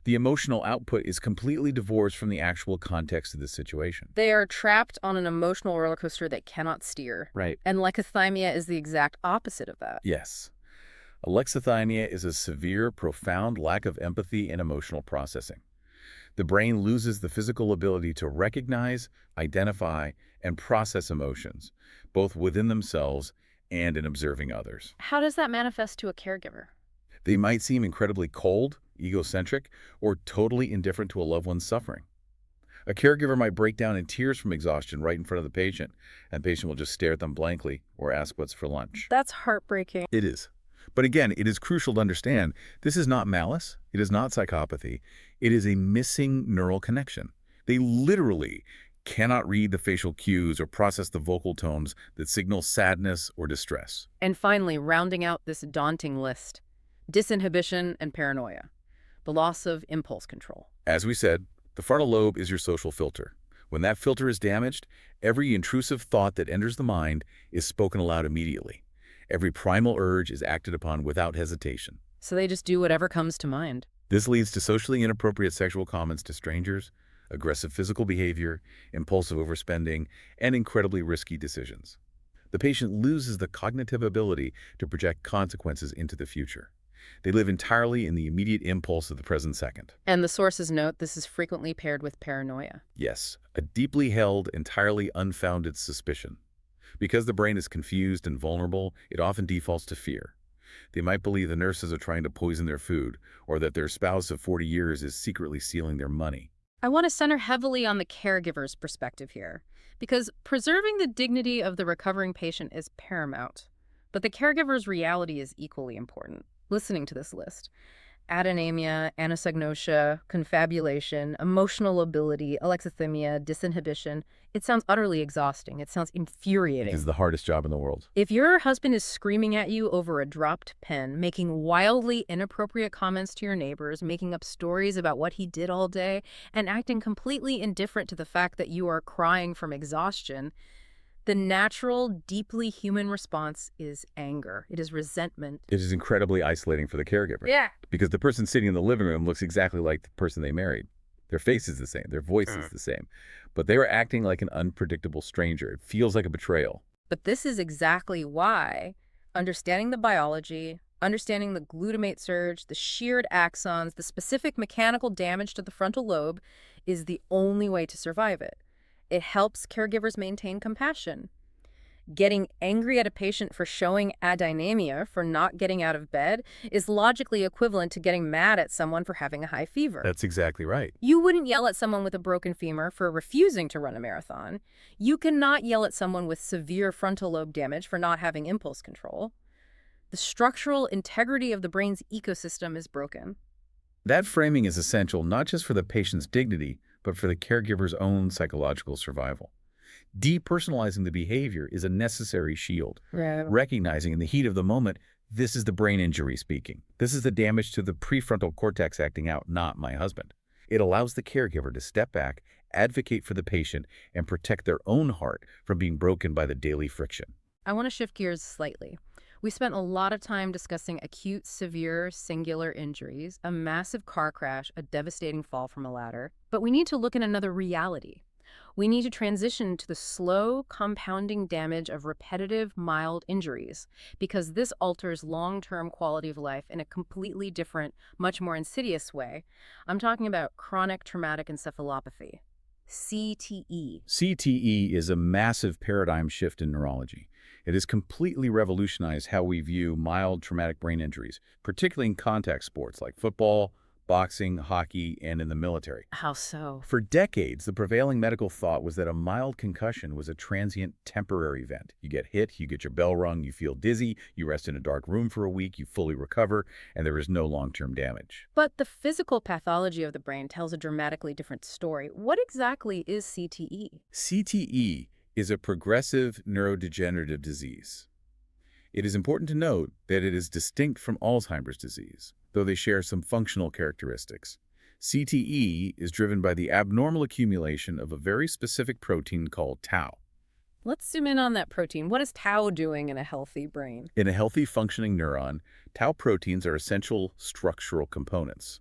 The emotional output is completely divorced from the actual context of the situation. They are trapped on an emotional roller coaster they cannot steer. Right. And alexithymia is the exact opposite of that. Yes. Alexithymia is a severe, profound lack of empathy and emotional processing. The brain loses the physical ability to recognize, identify, and process emotions, both within themselves and in observing others. How does that manifest to a caregiver? They might seem incredibly cold, egocentric, or totally indifferent to a loved one's suffering. A caregiver might break down in tears from exhaustion right in front of the patient, and the patient will just stare at them blankly or ask what's for lunch. That's heartbreaking. It is. But again, it is crucial to understand this is not malice, it is not psychopathy, it is a missing neural connection. They literally cannot read the facial cues or process the vocal tones that signal sadness or distress. And finally, rounding out this daunting list, disinhibition and paranoia, the loss of impulse control. As we said, the frontal lobe is your social filter. When that filter is damaged, every intrusive thought that enters the mind is spoken aloud immediately. Every primal urge is acted upon without hesitation. So they just do whatever comes to mind. This leads to socially inappropriate sexual comments to strangers, aggressive physical behavior, impulsive overspending, and incredibly risky decisions. The patient loses the cognitive ability to project consequences into the future. They live entirely in the immediate impulse of the present second. And the sources note this is frequently paired with paranoia. Yes, a deeply held, entirely unfounded suspicion. Because the brain is confused and vulnerable, it often defaults to fear. They might believe the nurses are trying to poison their food, or that their spouse of 40 years is secretly stealing their money. I want to center heavily on the caregiver's perspective here, because preserving the dignity of the recovering patient is paramount. But the caregiver's reality is equally important. Listening to this list: adenomia, anosognosia, confabulation, emotional lability, alexithymia, disinhibition. It sounds utterly exhausting. It sounds infuriating. It is the hardest job in the world. If your husband is screaming at you over a dropped pen, making wildly inappropriate comments to your neighbors, making up stories about what he did all day, and acting completely indifferent to the fact that you are crying from exhaustion, the natural, deeply human response is anger. It is resentment. It is incredibly isolating for the caregiver. Yeah. Because the person sitting in the living room looks exactly like the person they married. Their face is the same. Their voice is the same. But they are acting like an unpredictable stranger. It feels like a betrayal. But this is exactly why understanding the biology, understanding the glutamate surge, the sheared axons, the specific mechanical damage to the frontal lobe is the only way to survive it. It helps caregivers maintain compassion. Getting angry at a patient for showing adynamia, for not getting out of bed, is logically equivalent to getting mad at someone for having a high fever. That's exactly right. You wouldn't yell at someone with a broken femur for refusing to run a marathon. You cannot yell at someone with severe frontal lobe damage for not having impulse control. The structural integrity of the brain's ecosystem is broken. That framing is essential not just for the patient's dignity, but for the caregiver's own psychological survival. Depersonalizing the behavior is a necessary shield. Right. Recognizing in the heat of the moment, this is the brain injury speaking. This is the damage to the prefrontal cortex acting out, not my husband. It allows the caregiver to step back, advocate for the patient, and protect their own heart from being broken by the daily friction. I want to shift gears slightly. We spent a lot of time discussing acute, severe, singular injuries, a massive car crash, a devastating fall from a ladder. But we need to look at another reality. We need to transition to the slow, compounding damage of repetitive, mild injuries, because this alters long-term quality of life in a completely different, much more insidious way. I'm talking about chronic traumatic encephalopathy, CTE. CTE is a massive paradigm shift in neurology. It has completely revolutionized how we view mild traumatic brain injuries, particularly in contact sports like football, boxing, hockey, and in the military. How so? For decades, the prevailing medical thought was that a mild concussion was a transient, temporary event. You get hit, you get your bell rung, you feel dizzy, you rest in a dark room for a week, you fully recover, and there is no long-term damage. But the physical pathology of the brain tells a dramatically different story. What exactly is CTE? CTE is a progressive neurodegenerative disease. It is important to note that it is distinct from Alzheimer's disease, though they share some functional characteristics. CTE is driven by the abnormal accumulation of a very specific protein called tau. Let's zoom in on that protein. What is tau doing in a healthy brain? In a healthy functioning neuron, tau proteins are essential structural components.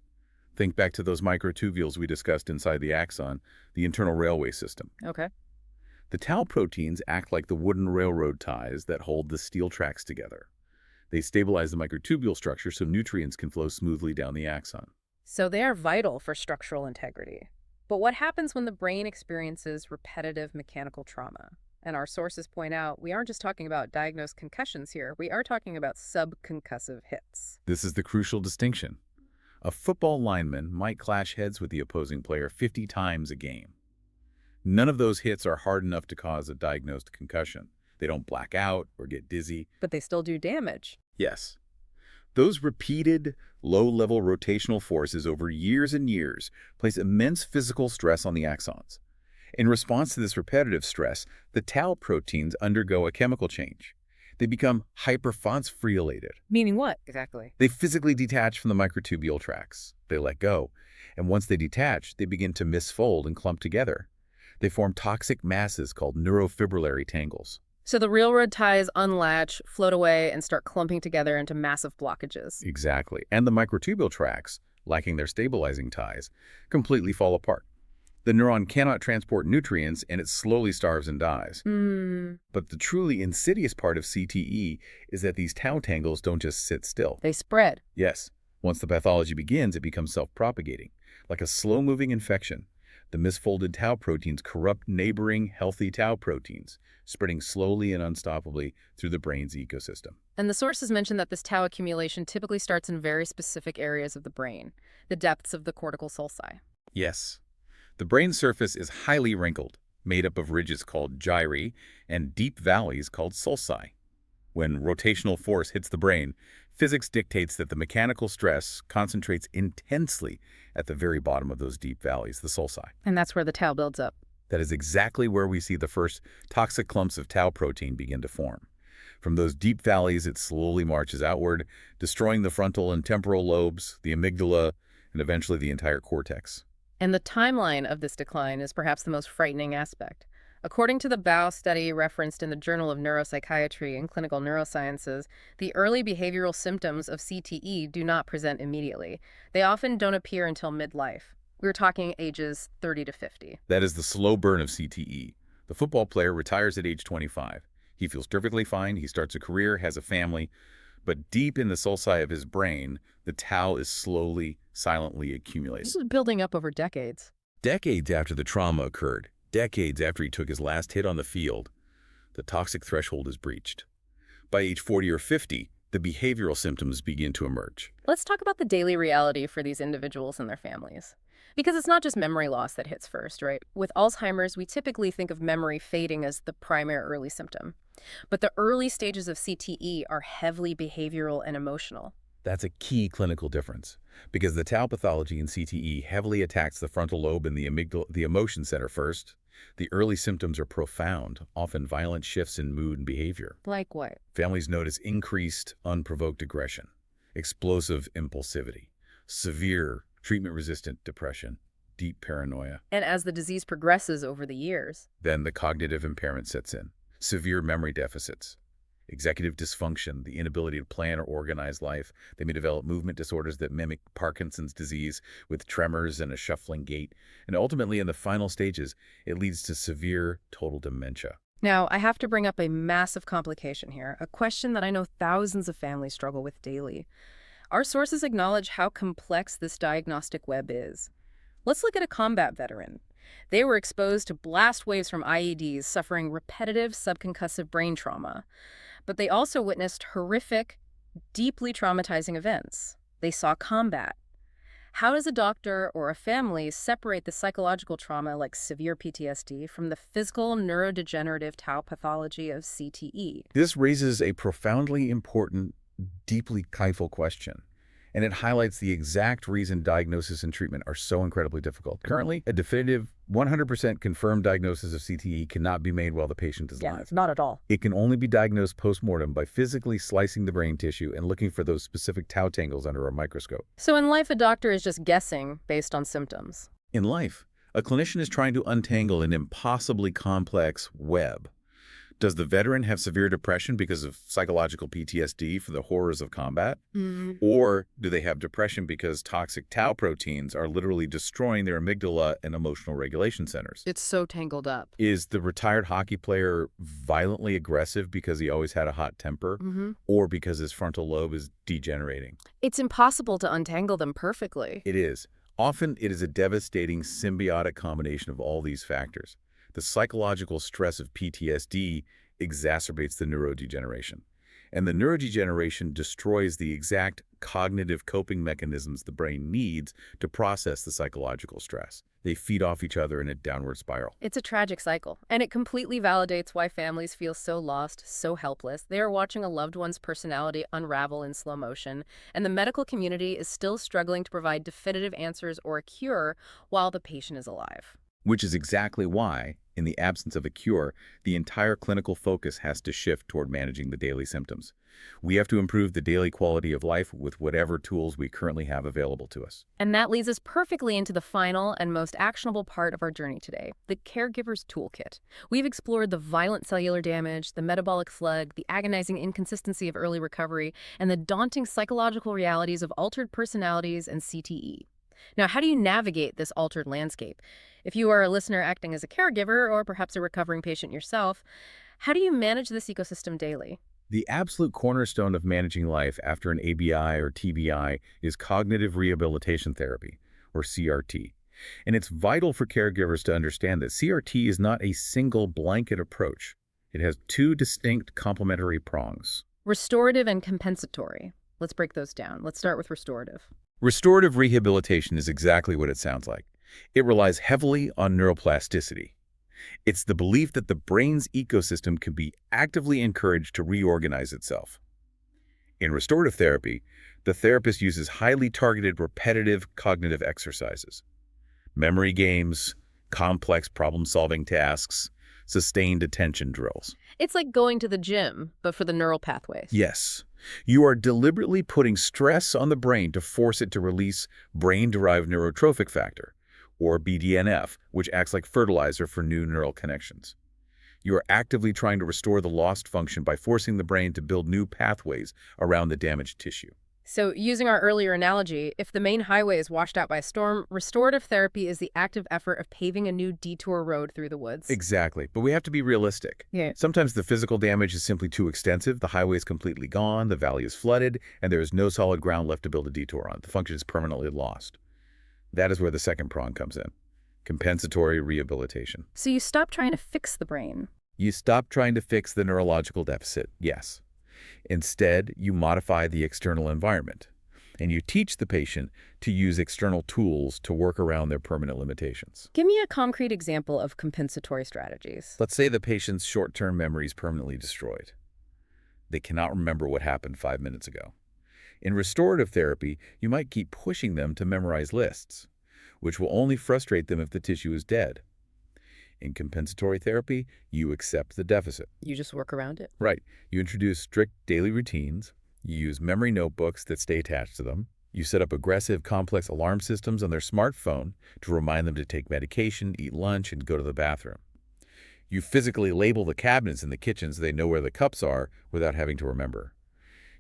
Think back to those microtubules we discussed inside the axon, the internal railway system. Okay. The tau proteins act like the wooden railroad ties that hold the steel tracks together. They stabilize the microtubule structure so nutrients can flow smoothly down the axon. So they are vital for structural integrity. But what happens when the brain experiences repetitive mechanical trauma? And our sources point out we aren't just talking about diagnosed concussions here. We are talking about subconcussive hits. This is the crucial distinction. A football lineman might clash heads with the opposing player 50 times a game. None of those hits are hard enough to cause a diagnosed concussion. They don't black out or get dizzy. But they still do damage. Yes. Those repeated, low-level rotational forces over years and years place immense physical stress on the axons. In response to this repetitive stress, the tau proteins undergo a chemical change. They become hyperphosphorylated. Meaning what? Exactly. They physically detach from the microtubule tracks. They let go. And once they detach, they begin to misfold and clump together. They form toxic masses called neurofibrillary tangles. So the railroad ties unlatch, float away, and start clumping together into massive blockages. Exactly. And the microtubule tracks, lacking their stabilizing ties, completely fall apart. The neuron cannot transport nutrients, and it slowly starves and dies. But the truly insidious part of CTE is that these tau tangles don't just sit still. They spread. Yes. Once the pathology begins, it becomes self-propagating. Like a slow-moving infection, the misfolded tau proteins corrupt neighboring healthy tau proteins, spreading slowly and unstoppably through the brain's ecosystem. And the sources mention that this tau accumulation typically starts in very specific areas of the brain, the depths of the cortical sulci. Yes. The brain surface is highly wrinkled, made up of ridges called gyri and deep valleys called sulci. When rotational force hits the brain, physics dictates that the mechanical stress concentrates intensely at the very bottom of those deep valleys, the sulci. And that's where the tau builds up. That is exactly where we see the first toxic clumps of tau protein begin to form. From those deep valleys, it slowly marches outward, destroying the frontal and temporal lobes, the amygdala, and eventually the entire cortex. And the timeline of this decline is perhaps the most frightening aspect. According to the Bao study referenced in the Journal of Neuropsychiatry and Clinical Neurosciences, the early behavioral symptoms of CTE do not present immediately. They often don't appear until midlife. We're talking ages 30 to 50. That is the slow burn of CTE. The football player retires at age 25. He feels perfectly fine, he starts a career, has a family, but deep in the sulci of his brain, the tau is slowly, silently accumulating. This is building up over decades. Decades after the trauma occurred, decades after he took his last hit on the field, the toxic threshold is breached. By age 40 or 50, the behavioral symptoms begin to emerge. Let's talk about the daily reality for these individuals and their families. Because it's not just memory loss that hits first, right? With Alzheimer's, we typically think of memory fading as the primary early symptom. But the early stages of CTE are heavily behavioral and emotional. That's a key clinical difference, because the tau pathology in CTE heavily attacks the frontal lobe and the amygdala, the emotion center first. The early symptoms are profound, often violent shifts in mood and behavior. Like what? Families notice increased, unprovoked aggression, explosive impulsivity, severe treatment-resistant depression, deep paranoia. And as the disease progresses over the years, Then the cognitive impairment sets in, severe memory deficits, executive dysfunction, the inability to plan or organize life. They may develop movement disorders that mimic Parkinson's disease with tremors and a shuffling gait. And ultimately, in the final stages, it leads to severe total dementia. Now, I have to bring up a massive complication here, a question that I know thousands of families struggle with daily. Our sources acknowledge how complex this diagnostic web is. Let's look at a combat veteran. They were exposed to blast waves from IEDs, suffering repetitive subconcussive brain trauma. But they also witnessed horrific, deeply traumatizing events. They saw combat. How does a doctor or a family separate the psychological trauma like severe PTSD from the physical neurodegenerative tau pathology of CTE? This raises a profoundly important, deeply kindful question, and it highlights the exact reason diagnosis and treatment are so incredibly difficult. Currently, a definitive 100% confirmed diagnosis of CTE cannot be made while the patient is alive. Not at all. It can only be diagnosed post-mortem by physically slicing the brain tissue and looking for those specific tau tangles under a microscope. So in life, a doctor is just guessing based on symptoms. In life, a clinician is trying to untangle an impossibly complex web. Does the veteran have severe depression because of psychological PTSD for the horrors of combat? Mm. Or do they have depression because toxic tau proteins are literally destroying their amygdala and emotional regulation centers? It's so tangled up. Is the retired hockey player violently aggressive because he always had a hot temper, or because his frontal lobe is degenerating? It's impossible to untangle them perfectly. It is. Often it is a devastating symbiotic combination of all these factors. The psychological stress of PTSD exacerbates the neurodegeneration. And the neurodegeneration destroys the exact cognitive coping mechanisms the brain needs to process the psychological stress. They feed off each other in a downward spiral. It's a tragic cycle, and it completely validates why families feel so lost, so helpless. They are watching a loved one's personality unravel in slow motion, and the medical community is still struggling to provide definitive answers or a cure while the patient is alive. Which is exactly why, in the absence of a cure, the entire clinical focus has to shift toward managing the daily symptoms. We have to improve the daily quality of life with whatever tools we currently have available to us. And that leads us perfectly into the final and most actionable part of our journey today, the caregiver's toolkit. We've explored the violent cellular damage, the metabolic slug, the agonizing inconsistency of early recovery, and the daunting psychological realities of altered personalities and CTE. Now, how do you navigate this altered landscape? If you are a listener acting as a caregiver or perhaps a recovering patient yourself, how do you manage this ecosystem daily? The absolute cornerstone of managing life after an ABI or TBI is cognitive rehabilitation therapy, or CRT. And it's vital for caregivers to understand that CRT is not a single blanket approach. It has two distinct complementary prongs. Restorative and compensatory. Let's break those down. Let's start with restorative. Restorative rehabilitation is exactly what it sounds like. It relies heavily on neuroplasticity. It's the belief that the brain's ecosystem can be actively encouraged to reorganize itself. In restorative therapy, the therapist uses highly targeted repetitive cognitive exercises. Memory games, complex problem-solving tasks, sustained attention drills. It's like going to the gym, but for the neural pathways. Yes, you are deliberately putting stress on the brain to force it to release brain-derived neurotrophic factor, or BDNF, which acts like fertilizer for new neural connections. You are actively trying to restore the lost function by forcing the brain to build new pathways around the damaged tissue. So, using our earlier analogy, if the main highway is washed out by a storm, restorative therapy is the active effort of paving a new detour road through the woods. Exactly, but we have to be realistic. Yeah. Sometimes the physical damage is simply too extensive, the highway is completely gone, the valley is flooded, and there is no solid ground left to build a detour on. The function is permanently lost. That is where the second prong comes in: compensatory rehabilitation. So you stop trying to fix the brain. You stop trying to fix the neurological deficit, yes. Instead, you modify the external environment, and you teach the patient to use external tools to work around their permanent limitations. Give me a concrete example of compensatory strategies. Let's say the patient's short-term memory is permanently destroyed. They cannot remember what happened 5 minutes ago. In restorative therapy, you might keep pushing them to memorize lists, which will only frustrate them if the tissue is dead. In compensatory therapy, you accept the deficit. You just work around it. Right. You introduce strict daily routines. You use memory notebooks that stay attached to them. You set up aggressive, complex alarm systems on their smartphone to remind them to take medication, eat lunch, and go to the bathroom. You physically label the cabinets in the kitchen so they know where the cups are without having to remember.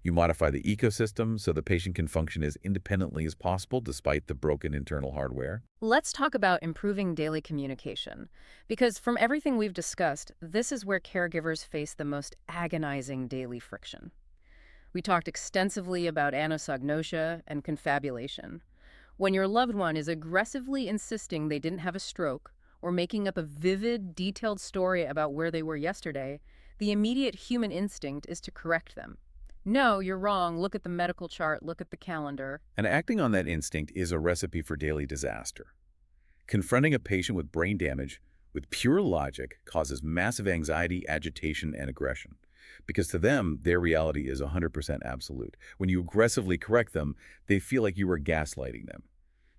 You modify the ecosystem so the patient can function as independently as possible despite the broken internal hardware. Let's talk about improving daily communication. Because from everything we've discussed, this is where caregivers face the most agonizing daily friction. We talked extensively about anosognosia and confabulation. When your loved one is aggressively insisting they didn't have a stroke or making up a vivid, detailed story about where they were yesterday, the immediate human instinct is to correct them. No, you're wrong. Look at the medical chart. Look at the calendar. And acting on that instinct is a recipe for daily disaster. Confronting a patient with brain damage with pure logic causes massive anxiety, agitation, and aggression. Because to them, their reality is 100% absolute. When you aggressively correct them, they feel like you are gaslighting them.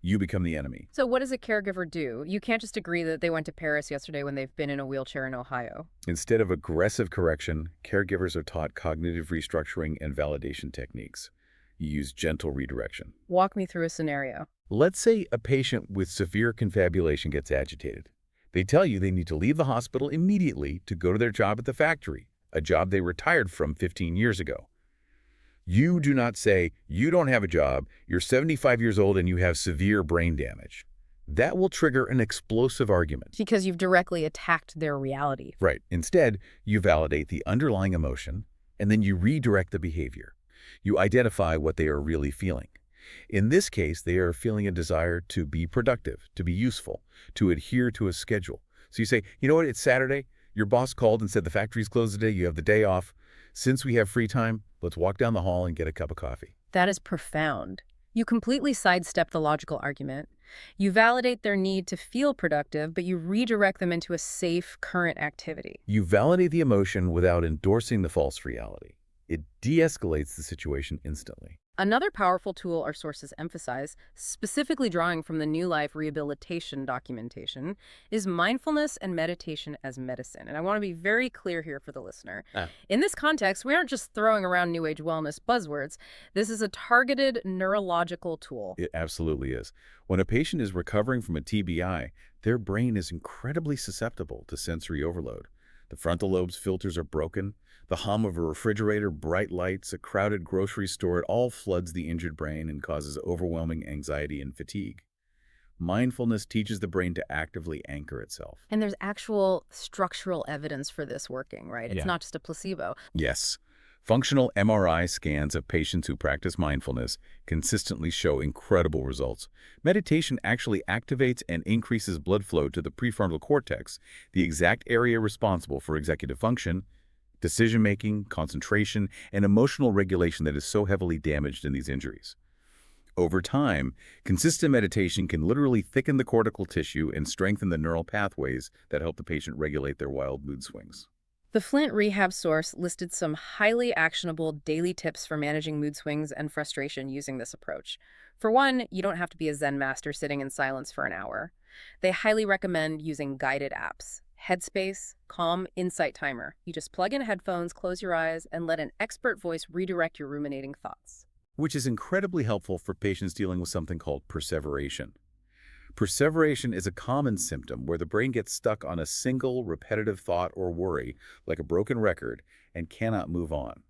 You become the enemy. So what does a caregiver do? You can't just agree that they went to Paris yesterday when they've been in a wheelchair in Ohio. Instead of aggressive correction, caregivers are taught cognitive restructuring and validation techniques. You use gentle redirection. Walk me through a scenario. Let's say a patient with severe confabulation gets agitated. They tell you they need to leave the hospital immediately to go to their job at the factory, a job they retired from 15 years ago. You do not say, you don't have a job, you're 75 years old and you have severe brain damage. That will trigger an explosive argument. Because you've directly attacked their reality. Right. Instead, you validate the underlying emotion, and then you redirect the behavior. You identify what they are really feeling. In this case, they are feeling a desire to be productive, to be useful, to adhere to a schedule. So you say, you know what, it's Saturday. Your boss called and said the factory's closed today. You have the day off. Since we have free time, let's walk down the hall and get a cup of coffee. That is profound. You completely sidestep the logical argument. You validate their need to feel productive, but you redirect them into a safe, current activity. You validate the emotion without endorsing the false reality. It de-escalates the situation instantly. Another powerful tool our sources emphasize, specifically drawing from the New Life rehabilitation documentation, is mindfulness and meditation as medicine. And I want to be very clear here for the listener. In this context, we aren't just throwing around New Age wellness buzzwords. This is a targeted neurological tool. It absolutely is. When a patient is recovering from a TBI, their brain is incredibly susceptible to sensory overload. The frontal lobe's filters are broken. The hum of a refrigerator, bright lights, a crowded grocery store, it all floods the injured brain and causes overwhelming anxiety and fatigue. Mindfulness teaches the brain to actively anchor itself. And there's actual structural evidence for this working, right? It's not just a placebo. Yes. Functional MRI scans of patients who practice mindfulness consistently show incredible results. Meditation actually activates and increases blood flow to the prefrontal cortex, the exact area responsible for executive function, decision-making, concentration, and emotional regulation that is so heavily damaged in these injuries. Over time, consistent meditation can literally thicken the cortical tissue and strengthen the neural pathways that help the patient regulate their wild mood swings. The Flint Rehab source listed some highly actionable daily tips for managing mood swings and frustration using this approach. For one, you don't have to be a Zen master sitting in silence for an hour. They highly recommend using guided apps. Headspace, Calm, Insight Timer. You just plug in headphones, close your eyes, and let an expert voice redirect your ruminating thoughts. Which is incredibly helpful for patients dealing with something called perseveration. Perseveration is a common symptom where the brain gets stuck on a single repetitive thought or worry, like a broken record, and cannot move on.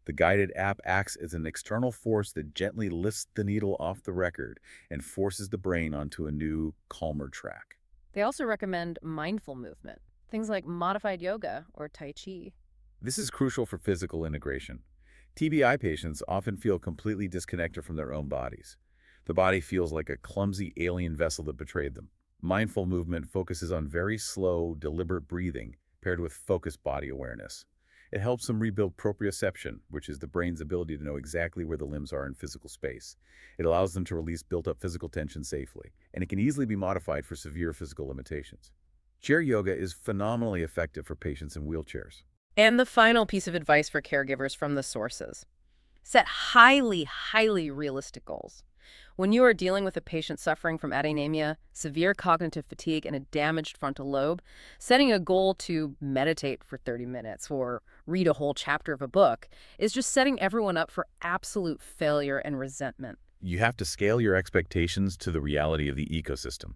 The guided app acts as an external force that gently lifts the needle off the record and forces the brain onto a new, calmer track. They also recommend mindful movement, things like modified yoga or Tai Chi. This is crucial for physical integration. TBI patients often feel completely disconnected from their own bodies. The body feels like a clumsy alien vessel that betrayed them. Mindful movement focuses on very slow, deliberate breathing paired with focused body awareness. It helps them rebuild proprioception, which is the brain's ability to know exactly where the limbs are in physical space. It allows them to release built-up physical tension safely, and it can easily be modified for severe physical limitations. Chair yoga is phenomenally effective for patients in wheelchairs. And the final piece of advice for caregivers from the sources. Set highly, highly realistic goals. When you are dealing with a patient suffering from atanemia, severe cognitive fatigue, and a damaged frontal lobe, setting a goal to meditate for 30 minutes or read a whole chapter of a book is just setting everyone up for absolute failure and resentment. You have to scale your expectations to the reality of the ecosystem.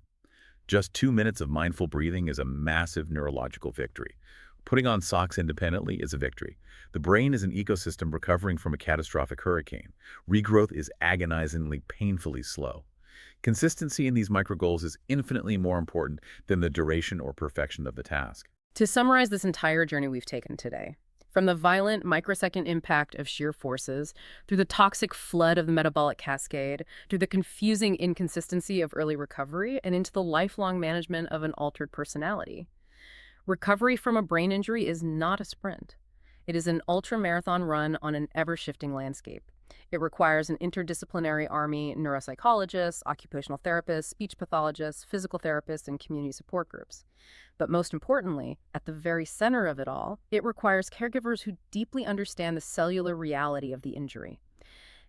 Just 2 minutes of mindful breathing is a massive neurological victory. Putting on socks independently is a victory. The brain is an ecosystem recovering from a catastrophic hurricane. Regrowth is agonizingly, painfully slow. Consistency in these micro-goals is infinitely more important than the duration or perfection of the task. To summarize this entire journey we've taken today, from the violent microsecond impact of shear forces, through the toxic flood of the metabolic cascade, through the confusing inconsistency of early recovery, and into the lifelong management of an altered personality. Recovery from a brain injury is not a sprint. It is an ultra-marathon run on an ever-shifting landscape. It requires an interdisciplinary army, neuropsychologists, occupational therapists, speech pathologists, physical therapists, and community support groups. But most importantly, at the very center of it all, it requires caregivers who deeply understand the cellular reality of the injury.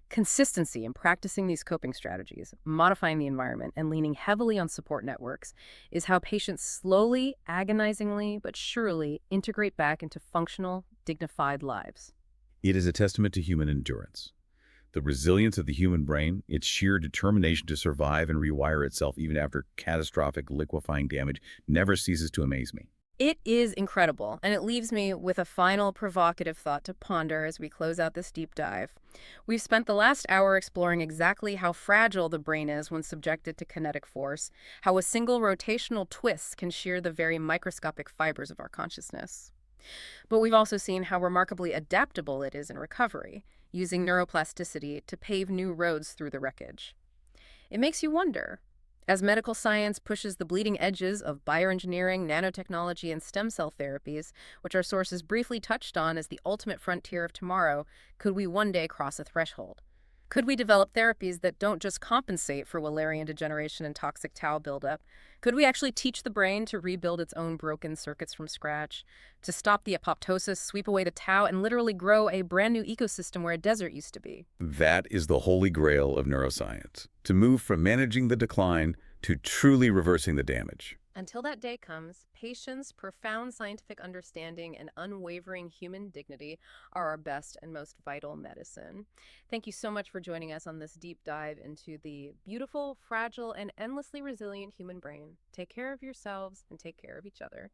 Consistency in practicing these coping strategies, modifying the environment, and leaning heavily on support networks is how patients slowly, agonizingly, but surely integrate back into functional, dignified lives. It is a testament to human endurance. The resilience of the human brain, its sheer determination to survive and rewire itself even after catastrophic liquefying damage, never ceases to amaze me. It is incredible, and it leaves me with a final provocative thought to ponder as we close out this deep dive. We've spent the last hour exploring exactly how fragile the brain is when subjected to kinetic force, how a single rotational twist can shear the very microscopic fibers of our consciousness. But we've also seen how remarkably adaptable it is in recovery, using neuroplasticity to pave new roads through the wreckage. It makes you wonder. As medical science pushes the bleeding edges of bioengineering, nanotechnology, and stem cell therapies, which our sources briefly touched on as the ultimate frontier of tomorrow, could we one day cross a threshold? Could we develop therapies that don't just compensate for Wallerian degeneration and toxic tau buildup? Could we actually teach the brain to rebuild its own broken circuits from scratch, to stop the apoptosis, sweep away the tau, and literally grow a brand new ecosystem where a desert used to be? That is the holy grail of neuroscience, to move from managing the decline to truly reversing the damage. Until that day comes, patience, profound scientific understanding, and unwavering human dignity are our best and most vital medicine. Thank you so much for joining us on this deep dive into the beautiful, fragile, and endlessly resilient human brain. Take care of yourselves and take care of each other.